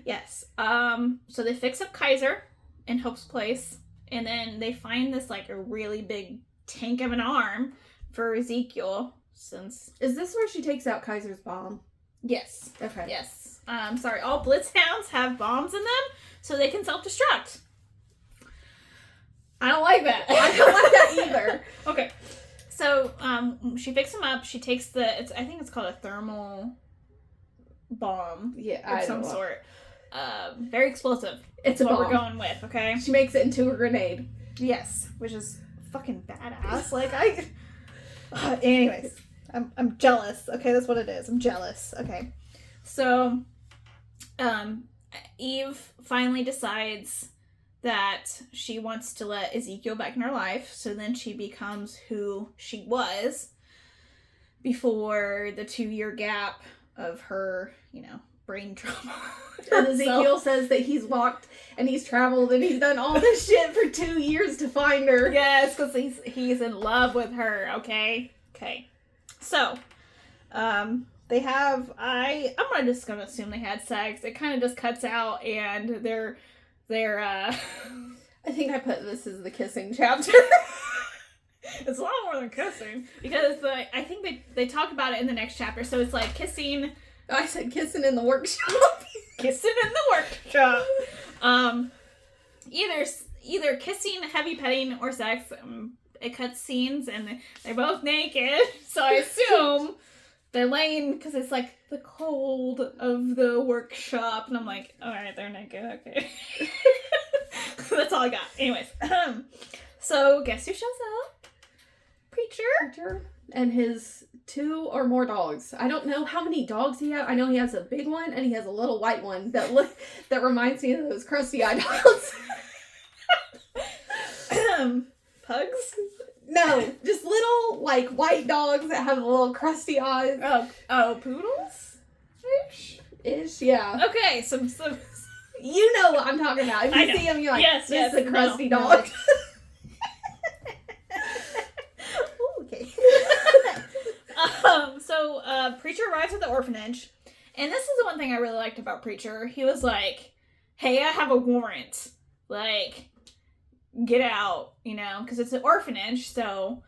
Speaker 1: yes. So they fix up Kaiser in Hope's place, and then they find this like a really big tank of an arm for Ezekiel.
Speaker 2: Is this where she takes out Kaiser's bomb?
Speaker 1: Yes.
Speaker 2: Okay.
Speaker 1: Yes. Sorry, all Blitzhounds have bombs in them, so they can self-destruct. I don't like that.
Speaker 2: I don't like that either.
Speaker 1: Okay. So, she picks him up. She takes I think it's called a thermal bomb.
Speaker 2: Yeah,
Speaker 1: of some sort. Very explosive.
Speaker 2: It's
Speaker 1: what we're going with, okay?
Speaker 2: She makes it into a grenade.
Speaker 1: Yes, which is fucking badass. Anyways, I'm jealous. Okay, that's what it is. I'm jealous. Okay. So, Eve finally decides that she wants to let Ezekiel back in her life, so then she becomes who she was before the 2-year gap of her, brain trauma.
Speaker 2: And Ezekiel says that he's walked and he's traveled and he's done all this shit for 2 years to find her.
Speaker 1: Yes, because he's in love with her, okay? Okay. So, they have, I'm I'm just gonna assume they had sex. It kind of just cuts out, and they're
Speaker 2: I think I put this as the kissing chapter.
Speaker 1: It's a lot more than kissing, because I think they talk about it in the next chapter. So it's like kissing.
Speaker 2: I said kissing in the workshop.
Speaker 1: Kissing in the workshop. Either kissing, heavy petting, or sex. It cuts scenes, and they're both naked. So I assume they're laying, because it's like the cold of the workshop, and I'm like, all right, they're naked. Okay. That's all I got. Anyways, so guess who shows up? Preacher.
Speaker 2: And his 2 or more dogs. I don't know how many dogs he has. I know he has a big one, and he has a little white one that reminds me of those crusty eye dogs.
Speaker 1: Pugs?
Speaker 2: No, just little, like, white dogs that have little crusty eyes.
Speaker 1: Oh, poodles?
Speaker 2: Ish, yeah.
Speaker 1: Okay, some
Speaker 2: You know what I'm talking about. If you see him, you're like,
Speaker 1: yes,
Speaker 2: this is a crusty
Speaker 1: no.
Speaker 2: dog.
Speaker 1: Okay. Preacher arrives at the orphanage, and this is the one thing I really liked about Preacher. He was like, hey, I have a warrant. Like, get out, because it's an orphanage, so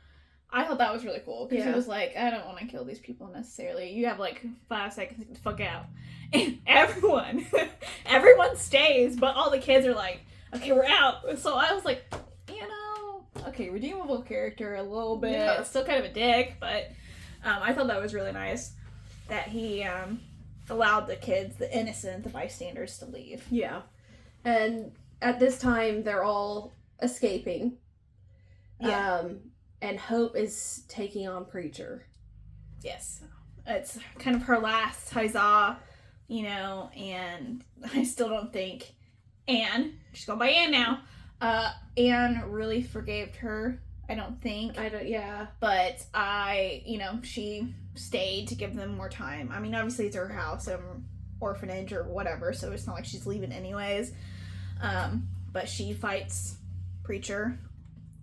Speaker 1: I thought that was really cool. Because he was like, I don't want to kill these people necessarily. You have, 5 seconds to get the fuck out. And everyone stays, but all the kids are like, okay, we're out. So I was like, okay, redeemable character a little bit. Yeah. Still kind of a dick, but I thought that was really nice that he allowed the kids, the innocent, the bystanders, to leave.
Speaker 2: Yeah. And at this time, they're all escaping. Yeah. And Hope is taking on Preacher.
Speaker 1: Yes. It's kind of her last huzzah, and I still don't think Anne, she's going by Anne now, Anne really forgave her. I don't think.
Speaker 2: Yeah.
Speaker 1: But she stayed to give them more time. I mean, obviously it's her house, orphanage or whatever, so it's not like she's leaving anyways. But she fights Preacher.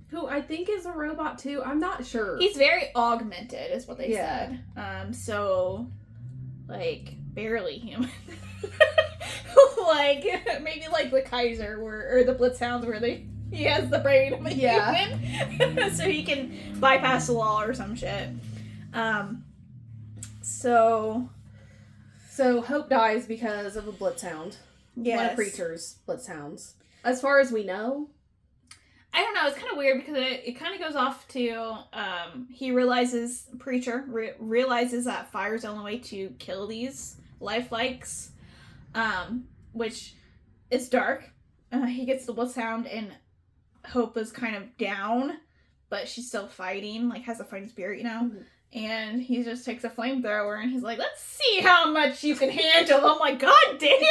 Speaker 2: Who I think is a robot too. I'm not sure.
Speaker 1: He's very augmented, is what they said. So, barely human. Maybe like the Kaiser or the Blitzhounds where he has the brain of a human. So he can bypass the law or some shit. So
Speaker 2: Hope dies because of a Blitzhound.
Speaker 1: Yes.
Speaker 2: One of Preacher's Blitzhounds. As far as we know.
Speaker 1: I don't know, it's kind of weird because it kind of goes off to, he realizes, Preacher realizes that fire's the only way to kill these lifelikes, which is dark. He gets the Blitzhound, and Hope is kind of down, but she's still fighting, has a fighting spirit, Mm-hmm. And he just takes a flamethrower, and he's like, let's see how much you can handle. I'm like, god damn, dude,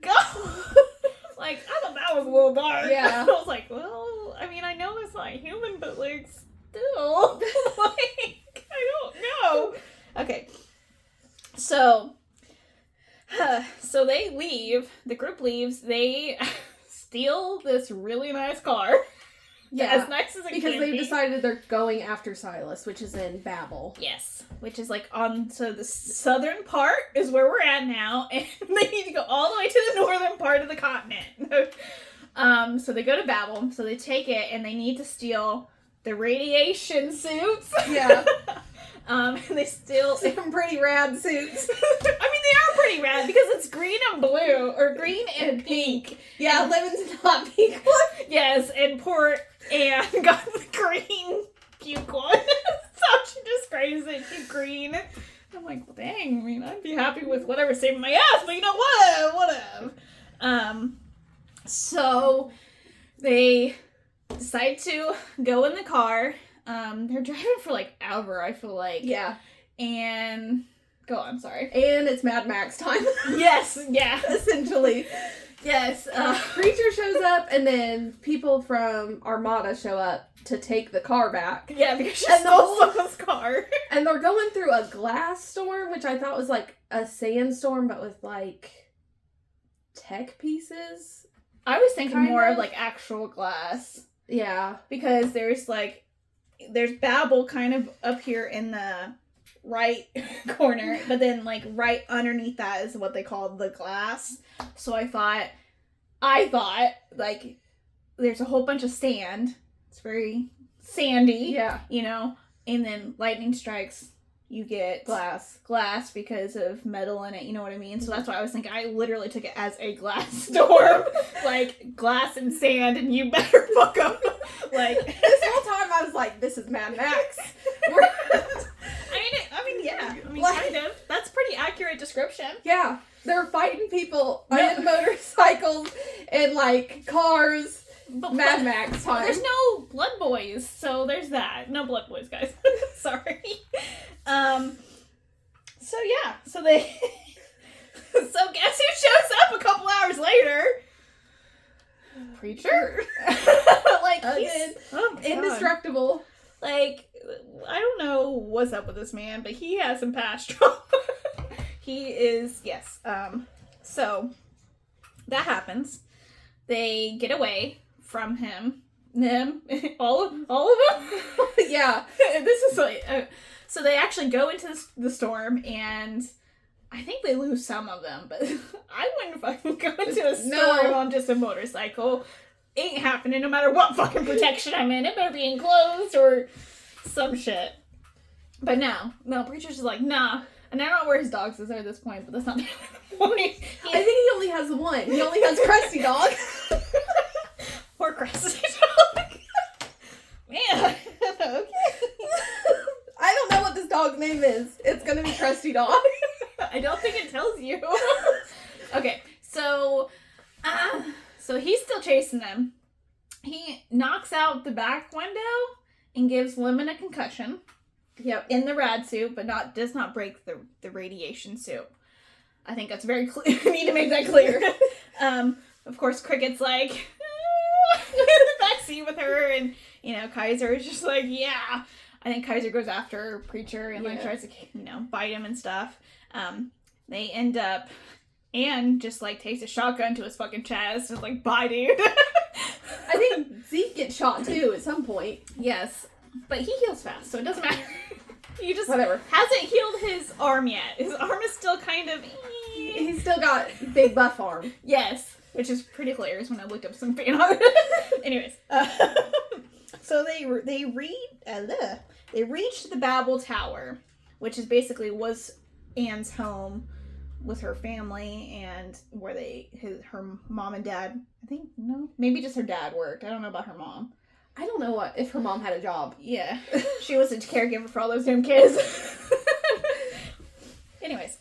Speaker 1: go. I thought that was a little dark.
Speaker 2: Yeah.
Speaker 1: I was like, well, I mean, I know it's not human, but, still. I don't know. Okay. So they leave. The group leaves. They steal this really nice car.
Speaker 2: Yeah.
Speaker 1: As nice as it
Speaker 2: because
Speaker 1: can
Speaker 2: they've
Speaker 1: be.
Speaker 2: Decided they're going after Silas, which is in Babel.
Speaker 1: Yes. Which is so the southern part is where we're at now, and they need to go all the way to the northern part of the continent. So they go to Babel, so they take it, and they need to steal the radiation suits.
Speaker 2: Yeah.
Speaker 1: And they steal
Speaker 2: some pretty rad suits.
Speaker 1: I mean, they are pretty rad because it's green and blue, or green and pink.
Speaker 2: Yeah,
Speaker 1: and
Speaker 2: Lemon's not pink one.
Speaker 1: Yes, and poor Anne got the green puke one. So she describes it to green. I'm like, well, dang, I mean, I'd be happy with whatever's saving my ass, but whatever. So they decide to go in the car. They're driving for ever, I feel like.
Speaker 2: Yeah.
Speaker 1: And go on, sorry.
Speaker 2: And it's Mad Max time.
Speaker 1: Yes, yeah.
Speaker 2: Essentially.
Speaker 1: Yes.
Speaker 2: Preacher shows up, and then people from Armada show up to take the car back.
Speaker 1: Yeah, because she stole someone's car.
Speaker 2: And they're going through a glass storm, which I thought was a sandstorm, but with tech pieces.
Speaker 1: I was thinking more of actual glass.
Speaker 2: Yeah.
Speaker 1: Because there's Babel kind of up here in the right corner, but then like right underneath that is what they call the glass. So I thought like there's a whole bunch of sand. It's very sandy.
Speaker 2: Yeah.
Speaker 1: You know, and then lightning strikes, you get glass because of metal in it, you know what I mean? So that's why I was thinking, I literally took it as a glass storm. Like, glass and sand, and you better fuck up. Like,
Speaker 2: this whole time I was like, this is Mad Max.
Speaker 1: Yeah.
Speaker 2: Like,
Speaker 1: Kind of. That's pretty accurate description.
Speaker 2: Yeah. They're fighting people on motorcycles and, like, cars.
Speaker 1: But
Speaker 2: Mad Max time.
Speaker 1: There's no blood boys, so there's that. No blood boys, guys. Sorry. So yeah. So they... So guess who shows up a couple hours later? Preacher. Like, he's
Speaker 2: indestructible.
Speaker 1: Like, I don't know what's up with this man, but he has some past trauma. He is, yes. So that happens. They get away from him. All of them.
Speaker 2: Yeah.
Speaker 1: This is like, so they actually go into the storm, and I think they lose some of them, but I wouldn't fucking go into a storm on just a motorcycle. Ain't happening no matter what fucking protection I'm in. It better be enclosed or some shit. But no, Preacher's just like, nah. And I don't know where his dogs is at this point, but that's not the point.
Speaker 2: I think he only has one. He only has Krusty Dog.
Speaker 1: Poor Krusty Dog. Man. Okay.
Speaker 2: I don't know what this dog's name is. It's gonna be Krusty Dog.
Speaker 1: I don't think it tells you. Okay, so he's still chasing them. He knocks out the back window and gives Lemon a concussion.
Speaker 2: Yep.
Speaker 1: In the rad suit, but does not break the radiation suit. I think that's very clear. We need to make that clear. Of course, Cricket's like in the backseat with her, and Kaiser is just like, yeah. I think Kaiser goes after Preacher and like tries to bite him and stuff. They end up, and just like takes a shotgun to his fucking chest and like, bye, dude.
Speaker 2: I think Zeke gets shot too at some point.
Speaker 1: Yes, but he heals fast, so it doesn't matter. He just
Speaker 2: whatever.
Speaker 1: Hasn't healed his arm yet. His arm is still kind of.
Speaker 2: He's still got big buff arm.
Speaker 1: Yes, which is pretty hilarious when I looked up some fan art. Anyways, so they reached the Babel Tower, which is basically was Anne's home with her family, and where her mom and dad, I think, maybe just her dad worked. I don't know about her mom.
Speaker 2: I don't know if her mom had a job.
Speaker 1: Yeah. She was a caregiver for all those damn kids. Anyways,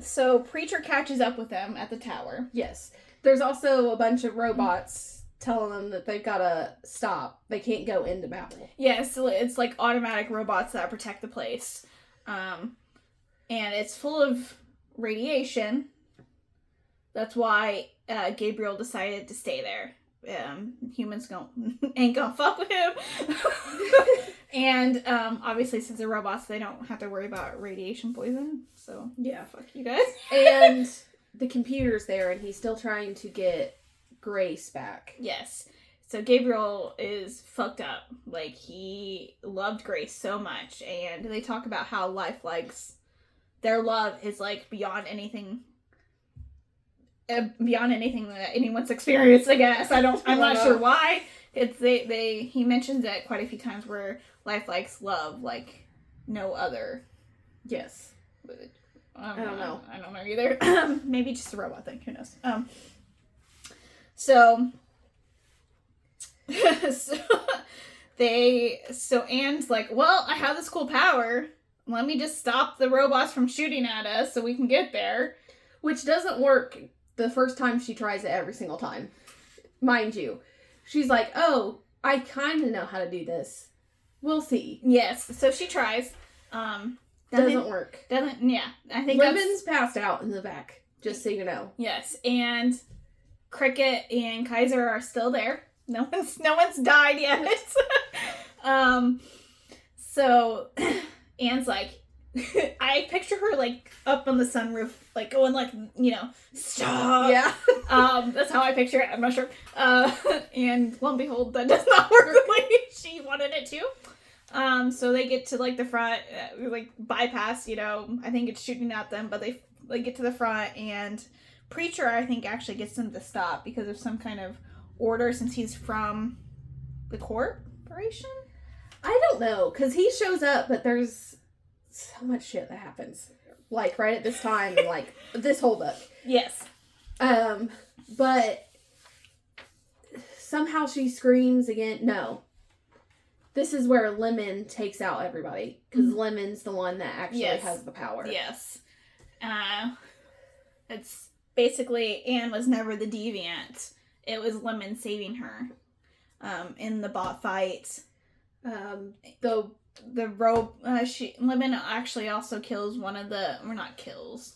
Speaker 1: so Preacher catches up with them at the tower.
Speaker 2: Yes. There's also a bunch of robots telling them that they've got to stop. They can't go into Babel.
Speaker 1: Yeah, so it's like automatic robots that protect the place. And it's full of radiation. That's why Gabriel decided to stay there. Humans ain't gonna fuck with him. And obviously, since they're robots, they don't have to worry about radiation poison. So yeah, fuck you guys.
Speaker 2: And the computer's there, and he's still trying to get Grace back.
Speaker 1: Yes. So Gabriel is fucked up. Like, he loved Grace so much, and they talk about how their love is like beyond anything that anyone's experienced, I guess. I'm not sure why. He mentions it quite a few times where Life likes love like no other.
Speaker 2: Yes.
Speaker 1: I don't know. I don't know either. Maybe just a robot thing. Who knows? So Anne's like, well, I have this cool power. Let me just stop the robots from shooting at us so we can get there.
Speaker 2: Which doesn't work the first time she tries it every single time. Mind you. She's like, oh, I kind of know how to do this. We'll see.
Speaker 1: Yes. So she tries.
Speaker 2: Doesn't work.
Speaker 1: Yeah. I think
Speaker 2: Lemon's passed out in the back, just so you know.
Speaker 1: Yes. And Cricket and Kaiser are still there. No one's died yet. So Anne's like, I picture her like up on the sunroof, like going like, stop.
Speaker 2: Yeah.
Speaker 1: That's how I picture it. I'm not sure. And lo and behold, that does not work the way she wanted it to. So they get to, like, the front, like, bypass, you know, I think it's shooting at them, but they get to the front, and Preacher, I think, actually gets them to stop because of some kind of order since he's from the corporation?
Speaker 2: I don't know, because he shows up, but there's so much shit that happens, like, right at this time, and, like, this whole book.
Speaker 1: Yes.
Speaker 2: But somehow she screams again. No. This is where Lemon takes out everybody, because Lemon's the one that actually has the power.
Speaker 1: Yes. It's basically, Anne was never the deviant. It was Lemon saving her. In the bot fight. The rope, Lemon actually also kills one of the, or not kills.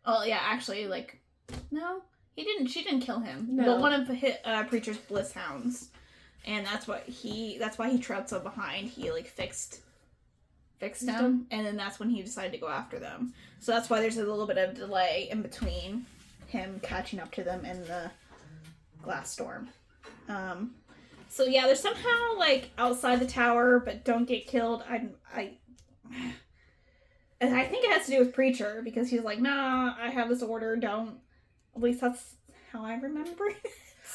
Speaker 1: Oh yeah, actually, like, no, she didn't kill him.
Speaker 2: No.
Speaker 1: But one of Preacher's bliss hounds. And that's why he trailed so behind. He, like, fixed him, and then that's when he decided to go after them. So that's why there's a little bit of delay in between him catching up to them in the glass storm. So yeah, they're somehow, like, outside the tower, but don't get killed. And I think it has to do with Preacher, because he's like, nah, I have this order, don't. At least that's how I remember it.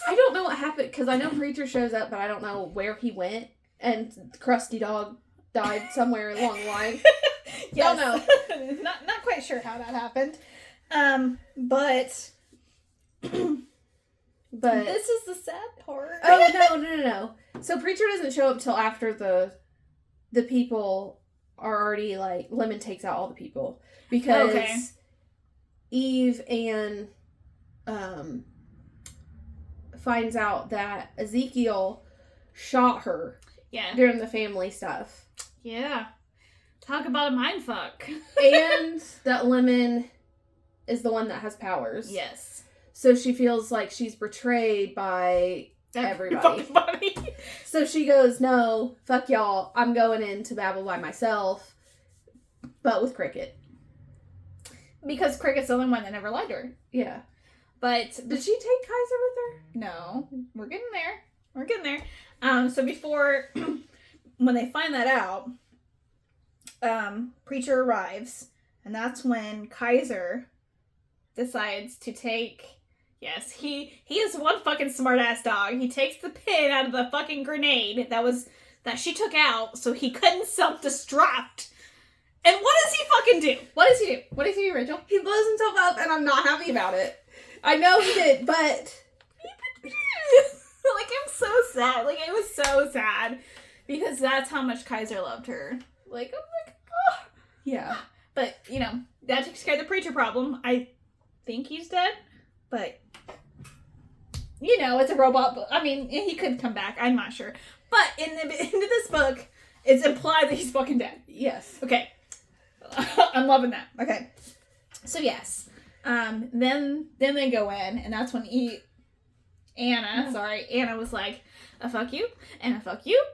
Speaker 2: I don't know what happened, because I know Preacher shows up, but I don't know where he went, and Krusty Dog died somewhere along the line.
Speaker 1: Yes.
Speaker 2: Don't know.
Speaker 1: Not quite sure how that happened. But this is the sad part.
Speaker 2: Oh, no. So Preacher doesn't show up till after the people are already, like, Lemon takes out all the people. Because Eve and finds out that Ezekiel shot her during the family stuff.
Speaker 1: Yeah. Talk about a mindfuck.
Speaker 2: And that Lemon is the one that has powers.
Speaker 1: Yes.
Speaker 2: So she feels like she's betrayed by everybody. So she goes, no, fuck y'all. I'm going into Babel by myself. But with Cricket.
Speaker 1: Because Cricket's the only one that never lied to her.
Speaker 2: Yeah.
Speaker 1: But
Speaker 2: did she take Kaiser with her?
Speaker 1: No. We're getting there. So before, when they find that out, Preacher arrives. And that's when Kaiser decides to take... Yes, he is one fucking smart-ass dog. He takes the pin out of the fucking grenade that she took out so he couldn't self-destruct. And what does he fucking do? What does he do, Rachel?
Speaker 2: He blows himself up, and I'm not happy about it. I know he did, but...
Speaker 1: like, I'm so sad. Like, it was so sad. Because that's how much Kaiser loved her. Like, I'm like, oh.
Speaker 2: Yeah.
Speaker 1: But, you know, that takes care of the Preacher problem. I think he's dead. But, you know, it's a robot. I mean, he could come back. I'm not sure. But into this book, it's implied that he's fucking dead.
Speaker 2: Yes.
Speaker 1: Okay. I'm loving that. Okay. So, yes. Then they go in, and that's when Anna was like, a fuck you, and a fuck you.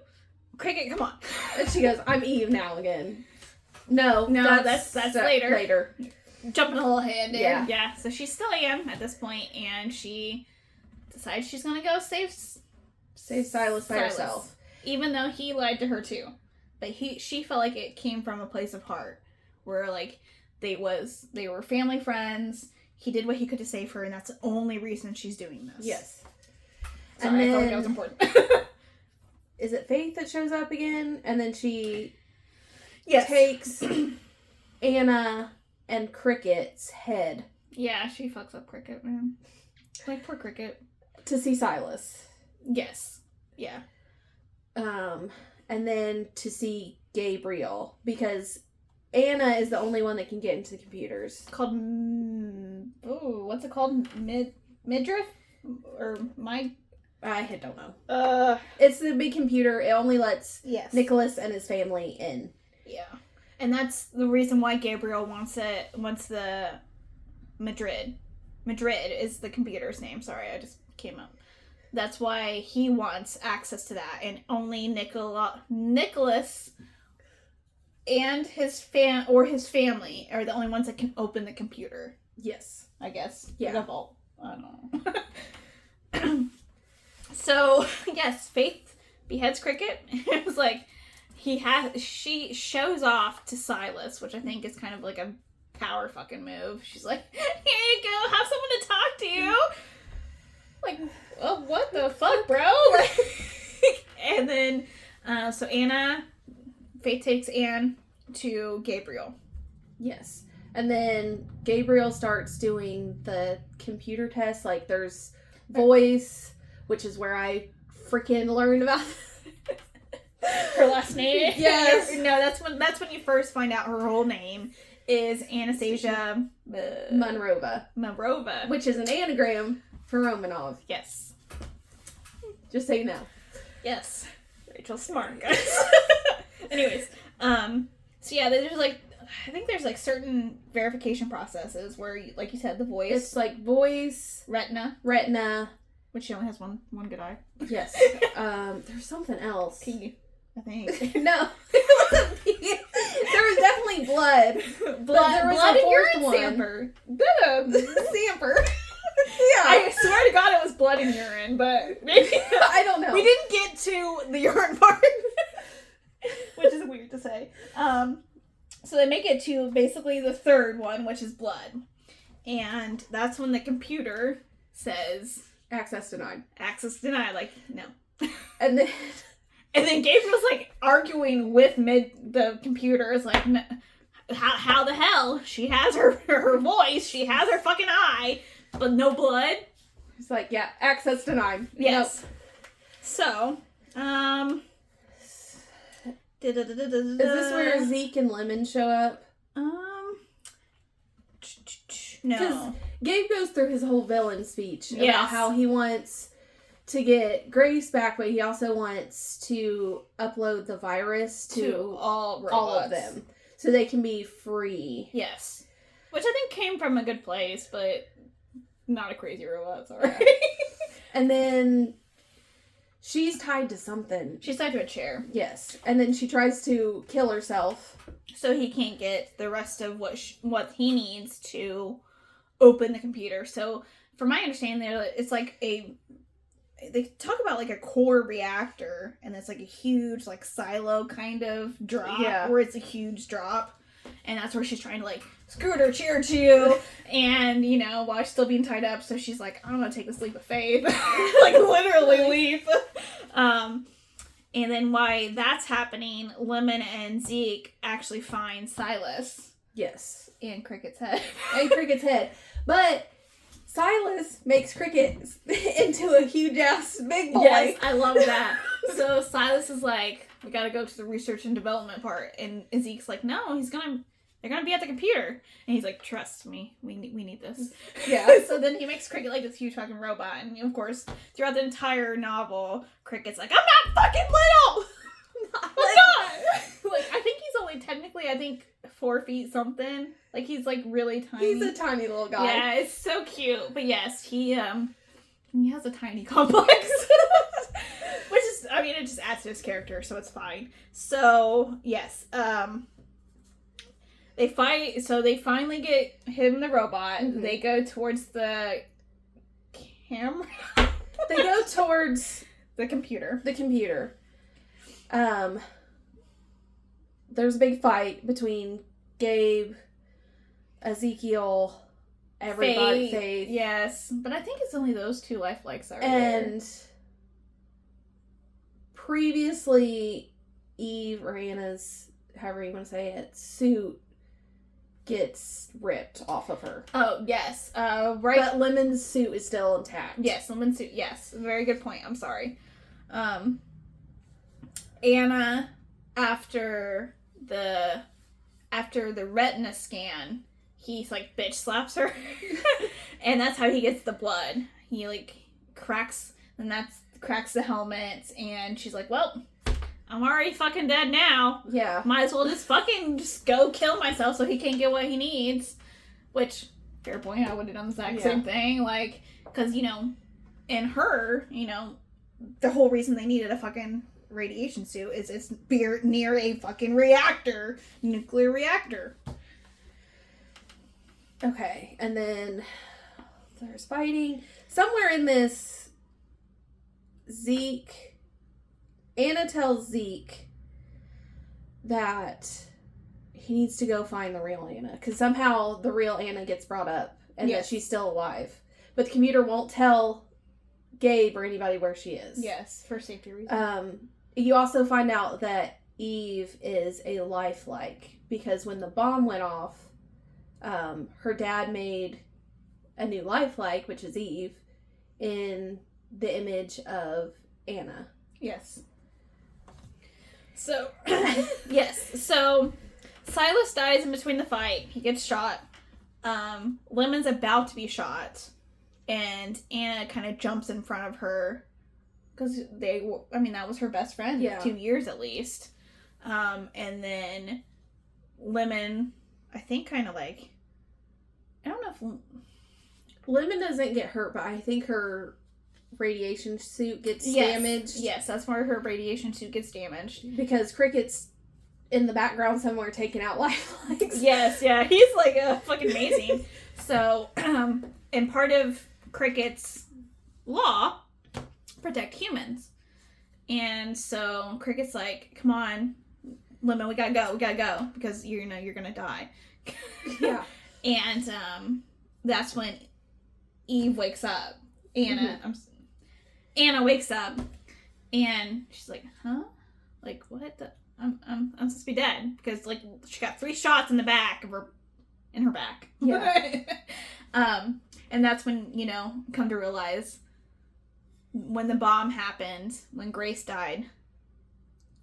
Speaker 1: Cricket, come on.
Speaker 2: And she goes, I'm Eve now again. No,
Speaker 1: that's later.
Speaker 2: Later.
Speaker 1: Jumping a little ahead there.
Speaker 2: Yeah.
Speaker 1: So she's still Anne at this point, and she decides she's gonna go save
Speaker 2: Silas by herself.
Speaker 1: Even though he lied to her too. But she felt like it came from a place of heart. Where, like, they were family friends. He did what he could to save her, and that's the only reason she's doing this.
Speaker 2: Yes.
Speaker 1: Sorry, I felt like that was important.
Speaker 2: Is it Faith that shows up again? And then she
Speaker 1: takes
Speaker 2: Anna and Cricket's head.
Speaker 1: Yeah, she fucks up Cricket, man. Like, poor Cricket.
Speaker 2: To see Silas.
Speaker 1: Yes. Yeah.
Speaker 2: And then to see Gabriel. Because Anna is the only one that can get into the computers.
Speaker 1: It's called... what's it called? Midriff? Or
Speaker 2: I don't know. It's the big computer. It only lets Nicholas and his family in.
Speaker 1: Yeah. And that's the reason why Gabriel wants the Madrid. Madrid is the computer's name. Sorry, I just came up. That's why he wants access to that. And only Nicholas and his family are the only ones that can open the computer.
Speaker 2: Yes.
Speaker 1: I guess.
Speaker 2: Yeah.
Speaker 1: The vault. I don't know. So, yes, Faith beheads Cricket. It was like, she shows off to Silas, which I think is kind of like a power fucking move. She's like, here you go, have someone to talk to you. Like, oh, what the fuck, bro? And then, so Faith takes Anne to Gabriel.
Speaker 2: Yes. And then Gabriel starts doing the computer test. Like, there's voice, which is where I freaking learned about
Speaker 1: her last name.
Speaker 2: Yes.
Speaker 1: No, that's when you first find out her whole name is Anastasia
Speaker 2: Monrova, which is an anagram for Romanov.
Speaker 1: Yes.
Speaker 2: Just so you know.
Speaker 1: Yes. Rachel's smart, guys. Anyways, so yeah, there's like, I think there's like certain verification processes where, like you said, the voice.
Speaker 2: It's like voice,
Speaker 1: retina, which she only has one good eye.
Speaker 2: Yes. There's something else.
Speaker 1: Pee, I think.
Speaker 2: No, it wasn't pee. There was definitely blood.
Speaker 1: Blood and urine samper. Yeah. I swear to God it was blood and urine, but maybe
Speaker 2: I don't know.
Speaker 1: We didn't get to the urine part, which is weird to say. So they make it to basically the third one, which is blood, and that's when the computer says
Speaker 2: access denied.
Speaker 1: Access denied. Like, no.
Speaker 2: And then
Speaker 1: Gabriel's like arguing with the computer. Is like, no, how the hell she has her voice, she has her fucking eye, but no blood.
Speaker 2: It's like, yeah, access denied.
Speaker 1: Yes. Nope. So,
Speaker 2: is this where Zeke and Lemon show up?
Speaker 1: No.
Speaker 2: Because Gabe goes through his whole villain speech about how he wants to get Grace back, but he also wants to upload the virus to all of them so they can be free.
Speaker 1: Yes. Which I think came from a good place, but not a crazy robot, sorry.
Speaker 2: And then she's tied to something.
Speaker 1: She's tied to a chair.
Speaker 2: Yes. And then she tries to kill herself.
Speaker 1: So he can't get the rest of what he needs to open the computer. So, from my understanding, it's like they talk about like a core reactor, and it's like a huge like silo kind of drop, where it's a huge drop, and that's where she's trying to like scoot her chair to, and while she's still being tied up, so she's like, I'm gonna take this leap of faith, like literally leap. And then while that's happening, Lemon and Zeke actually find Silas.
Speaker 2: Yes.
Speaker 1: And Cricket's head.
Speaker 2: But Silas makes Cricket into a huge ass big boy.
Speaker 1: Yes, I love that. So Silas is like, we gotta go to the research and development part. And Zeke's like, no, they're gonna be at the computer. And he's like, trust me, we need this.
Speaker 2: Yeah.
Speaker 1: So then he makes Cricket like this huge fucking robot. And of course, throughout the entire novel, Cricket's like, I'm not fucking little! I'm not! Like, I think he's only technically, 4 feet something. Like, he's like really tiny.
Speaker 2: He's a tiny little guy.
Speaker 1: Yeah, it's so cute. But yes, he has a tiny complex. Which is, it just adds to his character, so it's fine. So, yes, they fight, so they finally get him, the robot. Mm-hmm. They go towards the camera.
Speaker 2: They go towards
Speaker 1: the computer.
Speaker 2: There's a big fight between Gabe, Ezekiel, everybody, Faith.
Speaker 1: Yes, but I think it's only those two lifelikes are
Speaker 2: and
Speaker 1: there.
Speaker 2: Previously, Eve, or Anna's, however you want to say it, suit gets ripped off of her.
Speaker 1: Oh, yes. Right.
Speaker 2: But Lemon's suit is still intact.
Speaker 1: Yes, Lemon's suit, yes. Very good point. I'm sorry. Anna, after the retina scan, he's like bitch slaps her. And that's how he gets the blood. He like cracks the helmet, and she's like, well, I'm already fucking dead now.
Speaker 2: Yeah.
Speaker 1: Might as well just go kill myself so he can't get what he needs. Which, fair point, I would have done the exact same thing. Like, because, in her, the whole reason they needed a fucking radiation suit is it's near a fucking nuclear reactor.
Speaker 2: Okay, and then there's fighting. Somewhere in this, Anna tells Zeke that he needs to go find the real Anna. Because somehow the real Anna gets brought up and that she's still alive. But the computer won't tell Gabe or anybody where she is.
Speaker 1: Yes, for safety reasons.
Speaker 2: You also find out that Eve is a lifelike. Because when the bomb went off, her dad made a new lifelike, which is Eve, in the image of Anna.
Speaker 1: Yes. So, yes. So, Silas dies in between the fight. He gets shot. Lemon's about to be shot. And Anna kind of jumps in front of her. Because that was her best friend.
Speaker 2: Yeah.
Speaker 1: 2 years at least. And then Lemon, I think kind of like, I don't know if...
Speaker 2: Lemon doesn't get hurt, but I think her radiation suit gets damaged.
Speaker 1: Yes, that's where her radiation suit gets damaged.
Speaker 2: Because Cricket's in the background somewhere taking out lifelines.
Speaker 1: Yes, yeah, he's like fucking amazing. So, and part of Cricket's law, protect humans. And so Cricket's like, come on, Lemon, we gotta go, because you're gonna die.
Speaker 2: Yeah.
Speaker 1: And that's when Eve wakes up. Anna wakes up, and she's like, "Huh? Like what? I'm supposed to be dead because like she got 3 shots in the back of her, in her back."
Speaker 2: Yeah.
Speaker 1: And that's when come to realize when the bomb happened, when Grace died,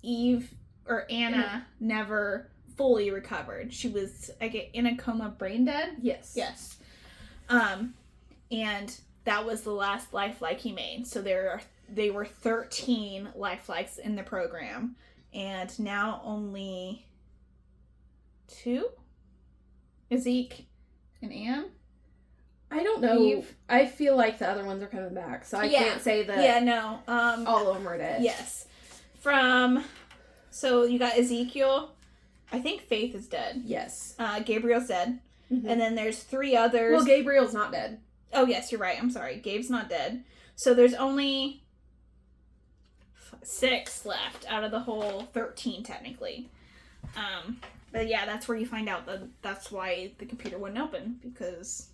Speaker 1: Eve or Anna never fully recovered. She was in a coma, brain dead.
Speaker 2: Yes.
Speaker 1: Yes. And that was the last lifelike he made. So they were 13 lifelikes in the program, and now only 2, Zeke and Anne.
Speaker 2: I don't know.
Speaker 1: Eve.
Speaker 2: I feel like the other ones are coming back, so I can't say that. All of them are dead.
Speaker 1: Yes. So you got Ezekiel. I think Faith is dead.
Speaker 2: Yes.
Speaker 1: Gabriel's dead.
Speaker 2: Mm-hmm.
Speaker 1: And then there's 3 others.
Speaker 2: Well, Gabriel's not dead.
Speaker 1: Oh, yes, you're right. I'm sorry. Gabe's not dead. So there's only 6 left out of the whole 13, technically. But yeah, that's where you find out that's why the computer wouldn't open, because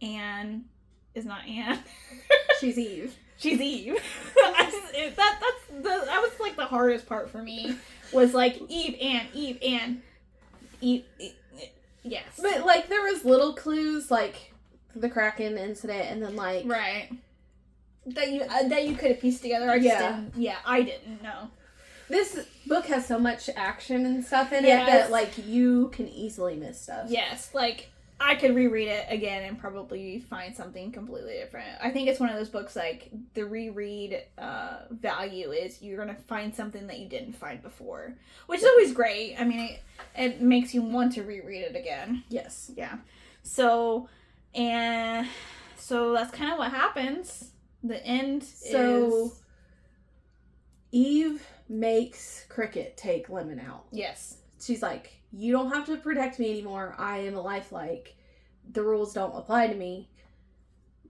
Speaker 1: Anne is not Anne.
Speaker 2: She's Eve.
Speaker 1: She's Eve. That was like the hardest part for me, was like Eve, Anne. Yes.
Speaker 2: But like there was little clues like the Kraken incident, and then like
Speaker 1: right that you could have pieced together. I just didn't. Yeah, I didn't know.
Speaker 2: This book has so much action and stuff in it that like you can easily miss stuff.
Speaker 1: Yes, like I could reread it again and probably find something completely different. I think it's one of those books like the reread value is you're gonna find something that you didn't find before, which is always great. I mean, it makes you want to reread it again.
Speaker 2: Yes.
Speaker 1: Yeah. So that's kind of what happens. The end.
Speaker 2: So Eve makes Cricket take Lemon out.
Speaker 1: Yes.
Speaker 2: She's like, you don't have to protect me anymore. I am a lifelike. The rules don't apply to me.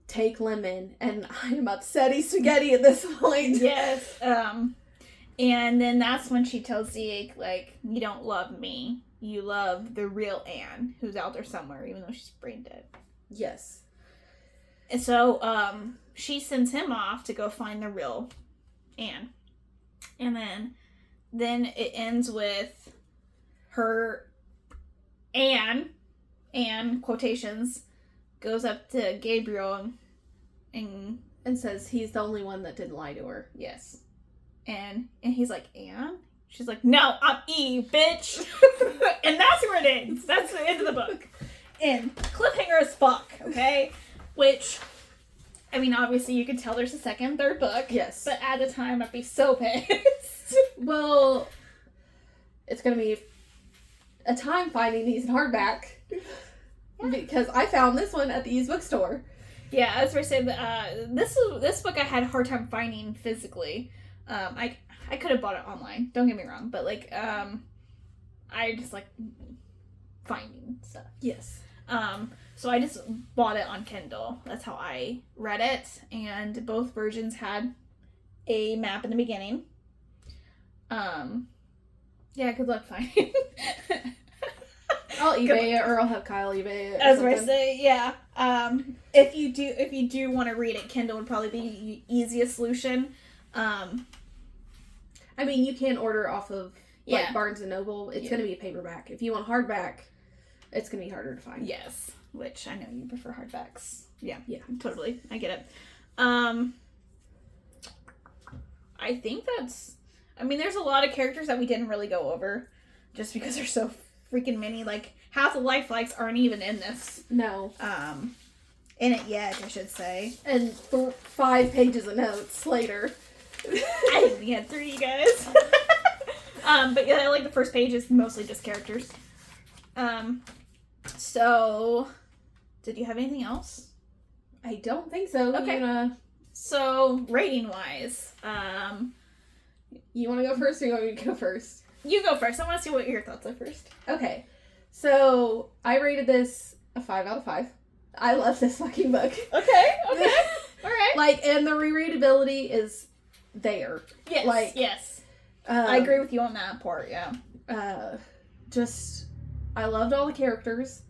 Speaker 2: Take Lemon. And I'm upsetty spaghetti at this point.
Speaker 1: Yes. And then that's when she tells Zeke, like, you don't love me. You love the real Anne, who's out there somewhere, even though she's brain dead.
Speaker 2: Yes.
Speaker 1: And so she sends him off to go find the real Anne. And then it ends with her Anne, quotations, goes up to Gabriel and
Speaker 2: says he's the only one that didn't lie to her.
Speaker 1: Yes. And he's like, Anne? She's like, no, I'm Eve, bitch. And that's where it ends. That's the end of the book. And cliffhanger as fuck, okay? Which, I mean, obviously you can tell there's a second, third book.
Speaker 2: Yes.
Speaker 1: But at the time, I'd be so pissed.
Speaker 2: Well, it's going to be a time finding these in hardback. Yeah. Because I found this one at the used bookstore.
Speaker 1: Yeah, as I said, this book I had a hard time finding physically. I could have bought it online, don't get me wrong, but like I just like finding stuff.
Speaker 2: Yes.
Speaker 1: So I just bought it on Kindle. That's how I read it, and both versions had a map in the beginning. Yeah, good luck finding.
Speaker 2: I'll eBay it, or I'll have Kyle eBay it.
Speaker 1: As I say, yeah. If you do want to read it, Kindle would probably be the easiest solution.
Speaker 2: I mean, you can order off of Barnes and Noble. It's going to be a paperback. If you want hardback, it's going to be harder to find.
Speaker 1: Yes, which I know you prefer hardbacks. Yeah,
Speaker 2: totally.
Speaker 1: I get it. I think that's. I mean, there's a lot of characters that we didn't really go over, just because there's so freaking many. Like half the LifeLikes aren't even in this.
Speaker 2: No.
Speaker 1: In it yet, I should say.
Speaker 2: And 5 pages of notes later.
Speaker 1: I only had 3, guys. But yeah, like the first page is mostly just characters. So, did you have anything else?
Speaker 2: I don't think so.
Speaker 1: Okay. So, rating-wise,
Speaker 2: you want to go first, or you want me to go first?
Speaker 1: You go first. I want to see what your thoughts are first.
Speaker 2: Okay. So, I rated this a 5 out of 5. I love this fucking book.
Speaker 1: Okay. Alright.
Speaker 2: And the rereadability is there.
Speaker 1: Yes. Yes. I agree with you on that part, yeah.
Speaker 2: I loved all the characters.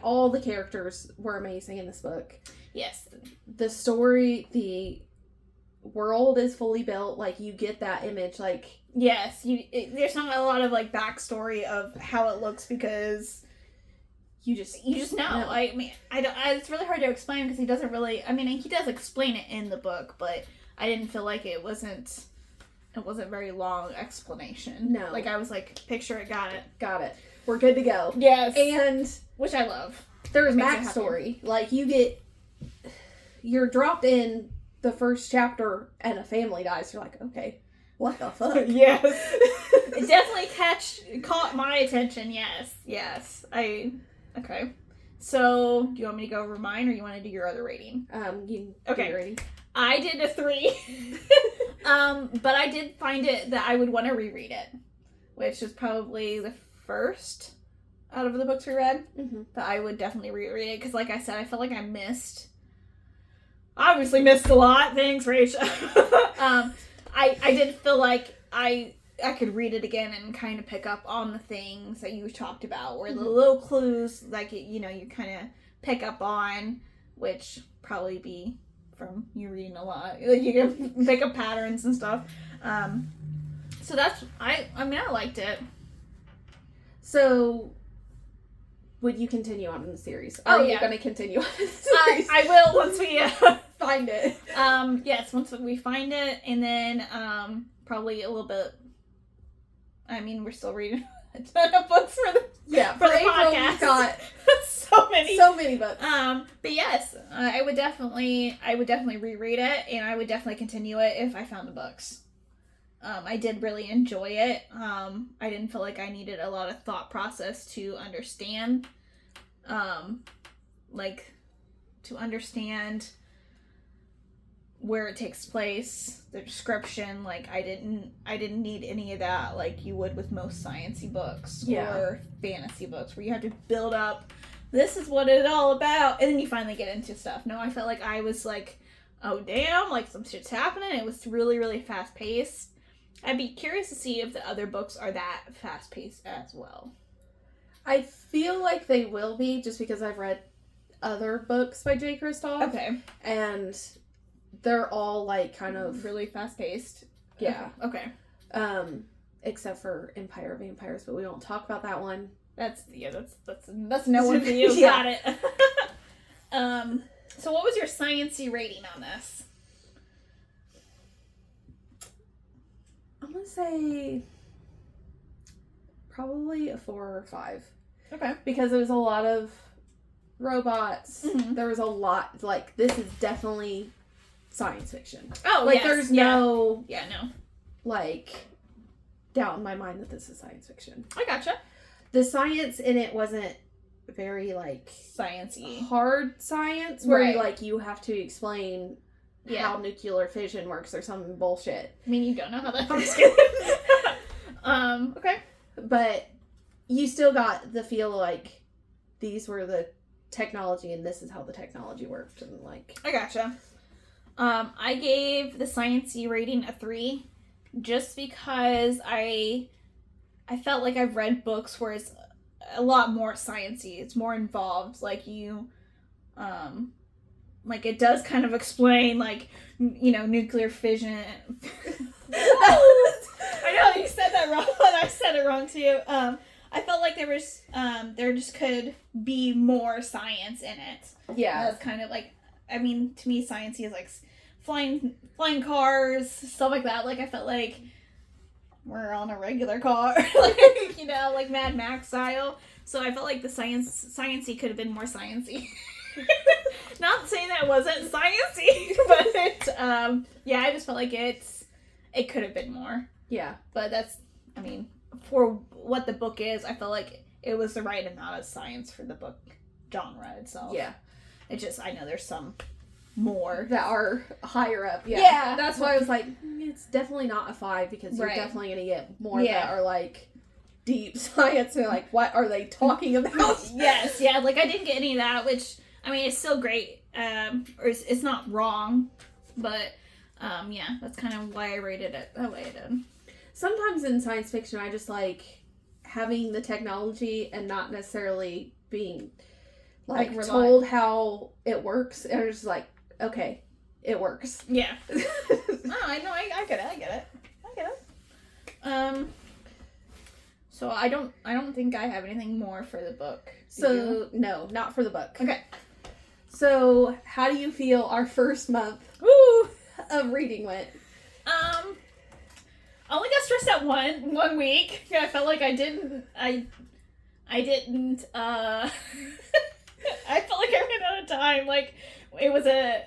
Speaker 2: All the characters were amazing in this book.
Speaker 1: Yes.
Speaker 2: The story, the world is fully built. You get that image,
Speaker 1: Yes, there's not a lot of, backstory of how it looks, because you just know. I mean, it's really hard to explain, because he doesn't really, I mean, he does explain it in the book, but I didn't feel like it wasn't very long explanation.
Speaker 2: No.
Speaker 1: I was picture it, got it.
Speaker 2: We're good to go.
Speaker 1: Yes.
Speaker 2: And
Speaker 1: which I love.
Speaker 2: There's backstory. You're dropped in the first chapter and a family dies. You're like, okay, what the fuck?
Speaker 1: Yes. It definitely caught my attention. Yes. Okay. So, do you want me to go over mine, or you want to do your other rating?
Speaker 2: You
Speaker 1: okay.
Speaker 2: Do your rating.
Speaker 1: I did a 3. But I did find it that I would want to reread it, which is probably the first out of the books we read.
Speaker 2: Mm-hmm.
Speaker 1: But I would definitely reread it, because like I said, I felt like I obviously missed a lot. Thanks, Rach. I did feel like I could read it again and kind of pick up on the things that you talked about, or the little clues, you kind of pick up on, which probably be from you reading a lot. You can pick up patterns and stuff. So that's, I liked it.
Speaker 2: So, would you continue on in the series? Are you going to continue on in the series?
Speaker 1: I will, once we
Speaker 2: find it.
Speaker 1: Yes, once we find it, and then probably a little bit. I mean, we're still reading a ton of books for the podcast. We've got so many
Speaker 2: books.
Speaker 1: But yes, I would definitely reread it, and I would definitely continue it if I found the books. I did really enjoy it. I didn't feel like I needed a lot of thought process to understand, to understand where it takes place, the description. I didn't need any of that like you would with most sciencey books or fantasy books, where you have to build up, this is what it's all about, and then you finally get into stuff. No, I felt like I was oh damn, some shit's happening. It was really, really fast paced. I'd be curious to see if the other books are that fast paced as well.
Speaker 2: I feel like they will be, just because I've read other books by Jay Kristoff.
Speaker 1: Okay.
Speaker 2: And they're all kind of
Speaker 1: really fast paced.
Speaker 2: Yeah.
Speaker 1: Okay.
Speaker 2: Except for Empire of Vampires, but we won't talk about that one.
Speaker 1: That's no one for you. Got it. So what was your sciencey rating on this?
Speaker 2: I'm gonna say probably a 4 or 5.
Speaker 1: Okay.
Speaker 2: Because there was a lot of robots.
Speaker 1: Mm-hmm.
Speaker 2: There was a lot, this is definitely science fiction.
Speaker 1: Oh, yes.
Speaker 2: There's no...
Speaker 1: Yeah, no.
Speaker 2: Doubt in my mind that this is science fiction.
Speaker 1: I gotcha.
Speaker 2: The science in it wasn't very,
Speaker 1: sciencey.
Speaker 2: hard science, where
Speaker 1: right.
Speaker 2: you have to explain how nuclear fission works or some bullshit.
Speaker 1: I mean, you don't know how that works. Okay.
Speaker 2: But you still got the feel these were the technology and this is how the technology worked, and
Speaker 1: I gotcha. I gave the sciencey rating a 3, just because I I felt like I've read books where it's a lot more sciencey. It's more involved. Like like it does kind of explain, like, nuclear fission. I know you said that wrong, but I said it wrong too. I felt like there just could be more science in it.
Speaker 2: Yeah.
Speaker 1: That's kind of like, to me, sciencey is like flying cars, stuff like that. Like, I felt like we're on a regular car, like Mad Max style. So I felt like the sciencey could have been more sciencey. Not saying that it wasn't sciencey, but I just felt like it could have been more.
Speaker 2: Yeah.
Speaker 1: But that's, for what the book is, I felt like it was the right amount of science for the book genre itself.
Speaker 2: Yeah.
Speaker 1: It just, I know there's some more
Speaker 2: that are higher up. Yeah.
Speaker 1: Yeah.
Speaker 2: That's why I was like, it's definitely not a 5 because you're definitely going to get more that are like deep science. And like, what are they talking about?
Speaker 1: Yes. Yeah. Like, I didn't get any of that, which, it's still great. Or it's not wrong, but that's kind of why I rated it that way I did.
Speaker 2: Sometimes in science fiction, I just like having the technology and not necessarily being like told how it works. And it's just like, okay, it works.
Speaker 1: Yeah. No, I know. I get it. So I don't think I have anything more for the book.
Speaker 2: So no, not for the book.
Speaker 1: Okay.
Speaker 2: So how do you feel our first month of reading went?
Speaker 1: I only got stressed out one week. I felt like I didn't I felt like I ran out of time. Like it was a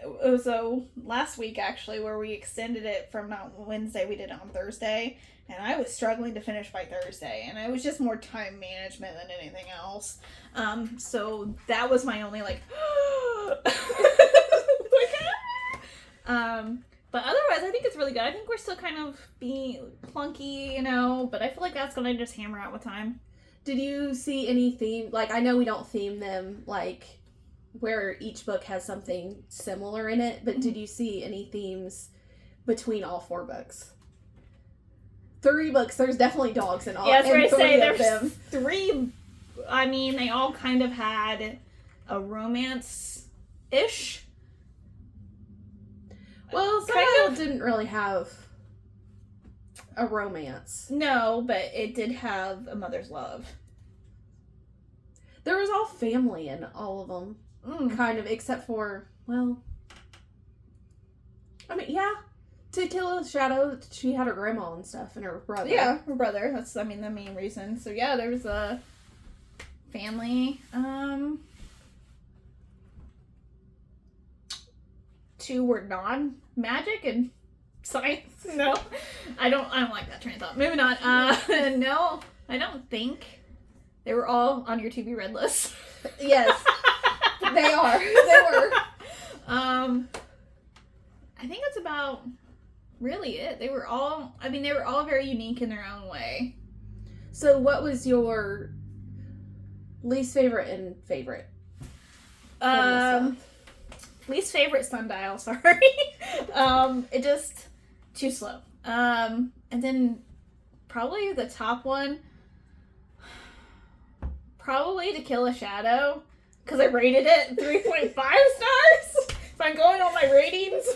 Speaker 1: last week actually where we extended it from not Wednesday, we did it on Thursday, and I was struggling to finish by Thursday, and it was just more time management than anything else. So that was my only but otherwise I think it's really good. I think we're still kind of being clunky, but I feel like that's gonna just hammer out with time.
Speaker 2: Did you see any theme? Like, I know we don't theme them, like, where each book has something similar in it, but did you see any themes between all 4 books? 3 books, there's definitely dogs in all.
Speaker 1: Yeah, that's what I say.
Speaker 2: There's
Speaker 1: There's 3, they all kind of had a romance-ish.
Speaker 2: Well, some didn't really have a romance.
Speaker 1: No, but it did have a mother's love.
Speaker 2: There was all family in all of them, kind of, except for, well, To Kill a Shadow, she had her grandma and stuff, and her brother.
Speaker 1: Yeah, her brother. That's, the main reason. So, yeah, there was a family. 2 were non-magic and science. No, I don't like that train of thought. Maybe not. No, I don't think. They were all on your TV Red list.
Speaker 2: Yes, they are. They were.
Speaker 1: I think that's about really it. They were all very unique in their own way.
Speaker 2: So what was your least favorite and favorite?
Speaker 1: Least favorite Sundial, sorry. It just too slow. And then probably the top one, probably To Kill a Shadow, because I rated it 3.5 stars. If I'm going on my ratings.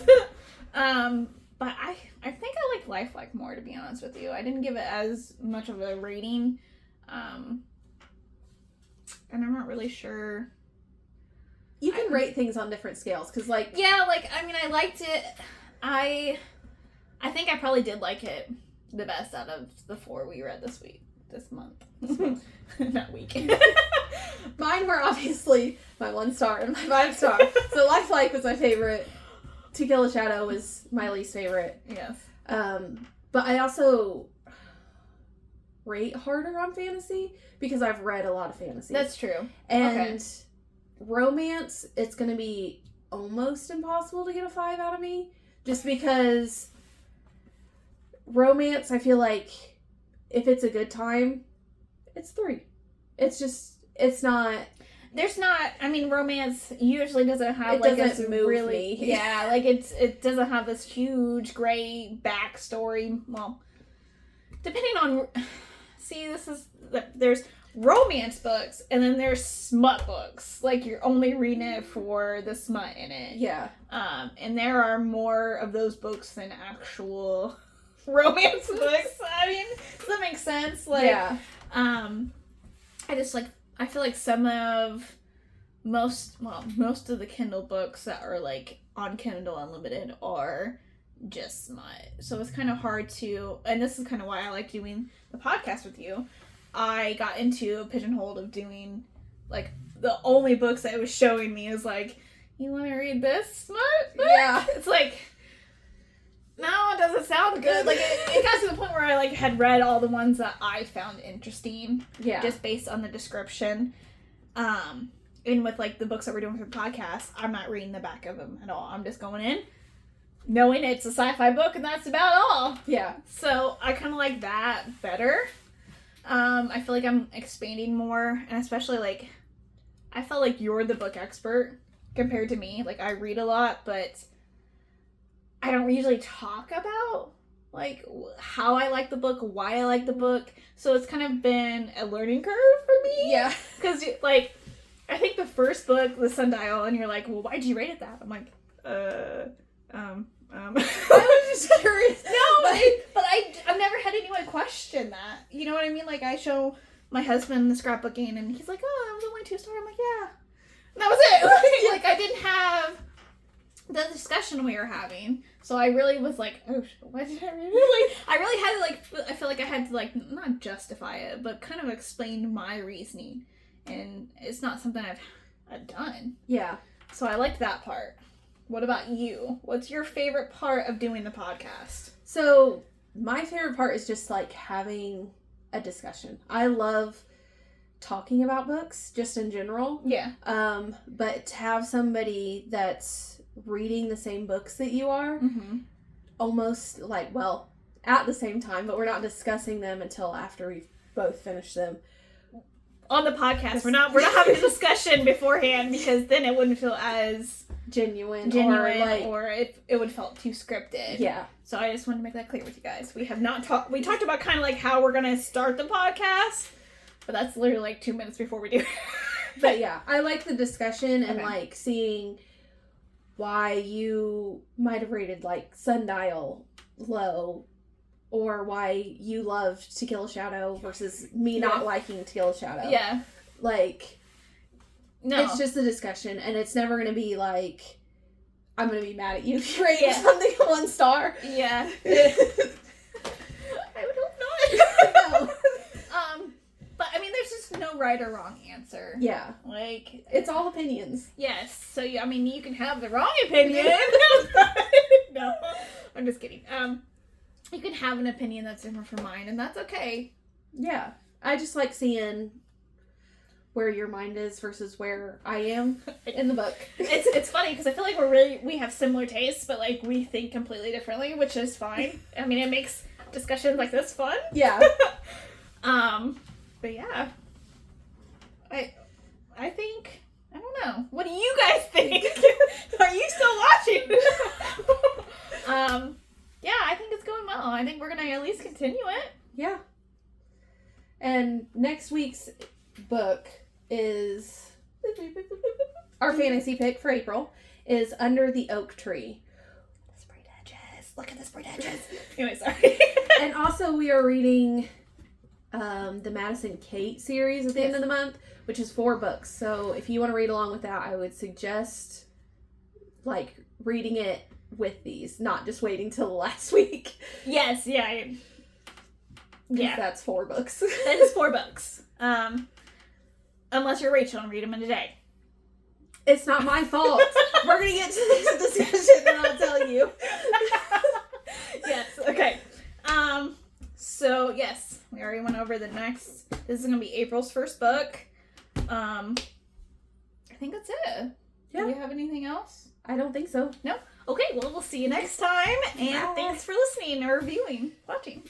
Speaker 1: But I think I like LifeL1k more, to be honest with you. I didn't give it as much of a rating. And I'm not really sure.
Speaker 2: You can rate things on different scales, because
Speaker 1: I liked it. I think I probably did like it the best out of the 4 we read this month. That week.
Speaker 2: Mine were obviously my 1 star and my 5 star. So LifeL1k was my favorite. To Kill a Shadow was my least favorite.
Speaker 1: Yes.
Speaker 2: But I also rate harder on fantasy because I've read a lot of fantasy.
Speaker 1: That's true.
Speaker 2: And romance, it's going to be almost impossible to get a 5 out of me. Just because romance, I feel like if it's a good time, it's 3. It's not...
Speaker 1: There's not, romance usually doesn't have,
Speaker 2: it doesn't move me.
Speaker 1: Yeah, it doesn't have this huge, great backstory. Well, depending on... see, there's romance books, and then there's smut books. Like, you're only reading it for the smut in it.
Speaker 2: Yeah.
Speaker 1: And there are more of those books than actual romance books. I mean, does that make sense? Like,
Speaker 2: yeah.
Speaker 1: I feel like most of the Kindle books that are, like, on Kindle Unlimited are just smut. So it's kind of hard to, and this is kind of why I like doing the podcast with you. I got into a pigeonhole of doing, like, the only books that it was showing me is, like, you want to read this smut book?
Speaker 2: Yeah.
Speaker 1: It's like, no, it doesn't sound good. Like, it got to the point where I, like, had read all the ones that I found interesting.
Speaker 2: Yeah.
Speaker 1: Just based on the description. And with, like, the books that we're doing for the podcast, I'm not reading the back of them at all. I'm just going in, knowing it's a sci-fi book, and that's about all.
Speaker 2: Yeah.
Speaker 1: So, I kind of like that better. I feel like I'm expanding more, and especially, like, I felt like you're the book expert compared to me. Like, I read a lot, but I don't usually talk about, like, how I like the book, why I like the book. So it's kind of been a learning curve for me.
Speaker 2: Yeah.
Speaker 1: Because, like, I think the first book, The Sundial, and you're like, well, why'd you rate it that? I'm like, I was just curious. No, but I've never had anyone question that. You know what I mean? Like, I show my husband the scrapbooking, and he's like, oh, that was only 2-star. I'm like, yeah. And that was it. Like, I didn't have the discussion we were having. So I really was like, oh, why did I read it? Like, I really had to, like, I feel like I had to, like, not justify it, but kind of explain my reasoning. And it's not something I've done.
Speaker 2: Yeah.
Speaker 1: So I liked that part. What about you? What's your favorite part of doing the podcast?
Speaker 2: So, my favorite part is just, like, having a discussion. I love talking about books, just in general.
Speaker 1: Yeah.
Speaker 2: But to have somebody that's reading the same books that you are, almost, like, well, at the same time, but we're not discussing them until after we've both finished them.
Speaker 1: On the podcast, we're not having a discussion beforehand, because then it wouldn't feel as genuine or it would felt too scripted.
Speaker 2: Yeah.
Speaker 1: So I just wanted to make that clear with you guys. We have not talked. We talked about kind of like how we're gonna start the podcast, but that's literally like 2 minutes before we do.
Speaker 2: But yeah, I like the discussion and
Speaker 1: Okay.
Speaker 2: like seeing why you might have rated like Sundial low, or why you loved To Kill a Shadow versus me not liking To Kill a Shadow.
Speaker 1: Yeah.
Speaker 2: Like,
Speaker 1: no,
Speaker 2: it's just a discussion, and it's never going to be like, I'm going to be mad at you if you rate something 1 star.
Speaker 1: Yeah. I would hope not.
Speaker 2: No.
Speaker 1: But I mean, there's just no right or wrong answer.
Speaker 2: Yeah.
Speaker 1: Like,
Speaker 2: it's all opinions.
Speaker 1: Yes. So, I mean, you can have the wrong opinion. No, I'm just kidding. You can have an opinion that's different from mine, and that's okay.
Speaker 2: Yeah. I just like seeing where your mind is versus where I am in the book.
Speaker 1: It's funny because I feel like we have similar tastes, but like we think completely differently, which is fine. I mean, it makes discussions like this fun.
Speaker 2: Yeah.
Speaker 1: But yeah, I think, I don't know. What do you guys think? Are you still watching? Yeah, I think it's going well. I think we're gonna at least continue it.
Speaker 2: Yeah. And next week's book is our fantasy pick for April is Under the Oak Tree.
Speaker 1: The sprayed edges. Look at the sprayed edges. Anyway, sorry.
Speaker 2: And also we are reading the Madison Kate series at the end of the month, which is 4 books. So if you want to read along with that, I would suggest like reading it with these, not just waiting till last week.
Speaker 1: Yes, yeah. Yeah.
Speaker 2: That's 4 books.
Speaker 1: That is 4 books. Unless you're Rachel and read them in a day.
Speaker 2: It's not my fault. We're going to get to this discussion and I'll tell you.
Speaker 1: Yes, okay. So, yes, we already went over the next. This is going to be April's first book. I think that's it.
Speaker 2: Yeah.
Speaker 1: Do you have anything else?
Speaker 2: I don't think so.
Speaker 1: No? Okay, well, we'll see you next time. And
Speaker 2: Bye.
Speaker 1: thanks for listening or viewing, watching.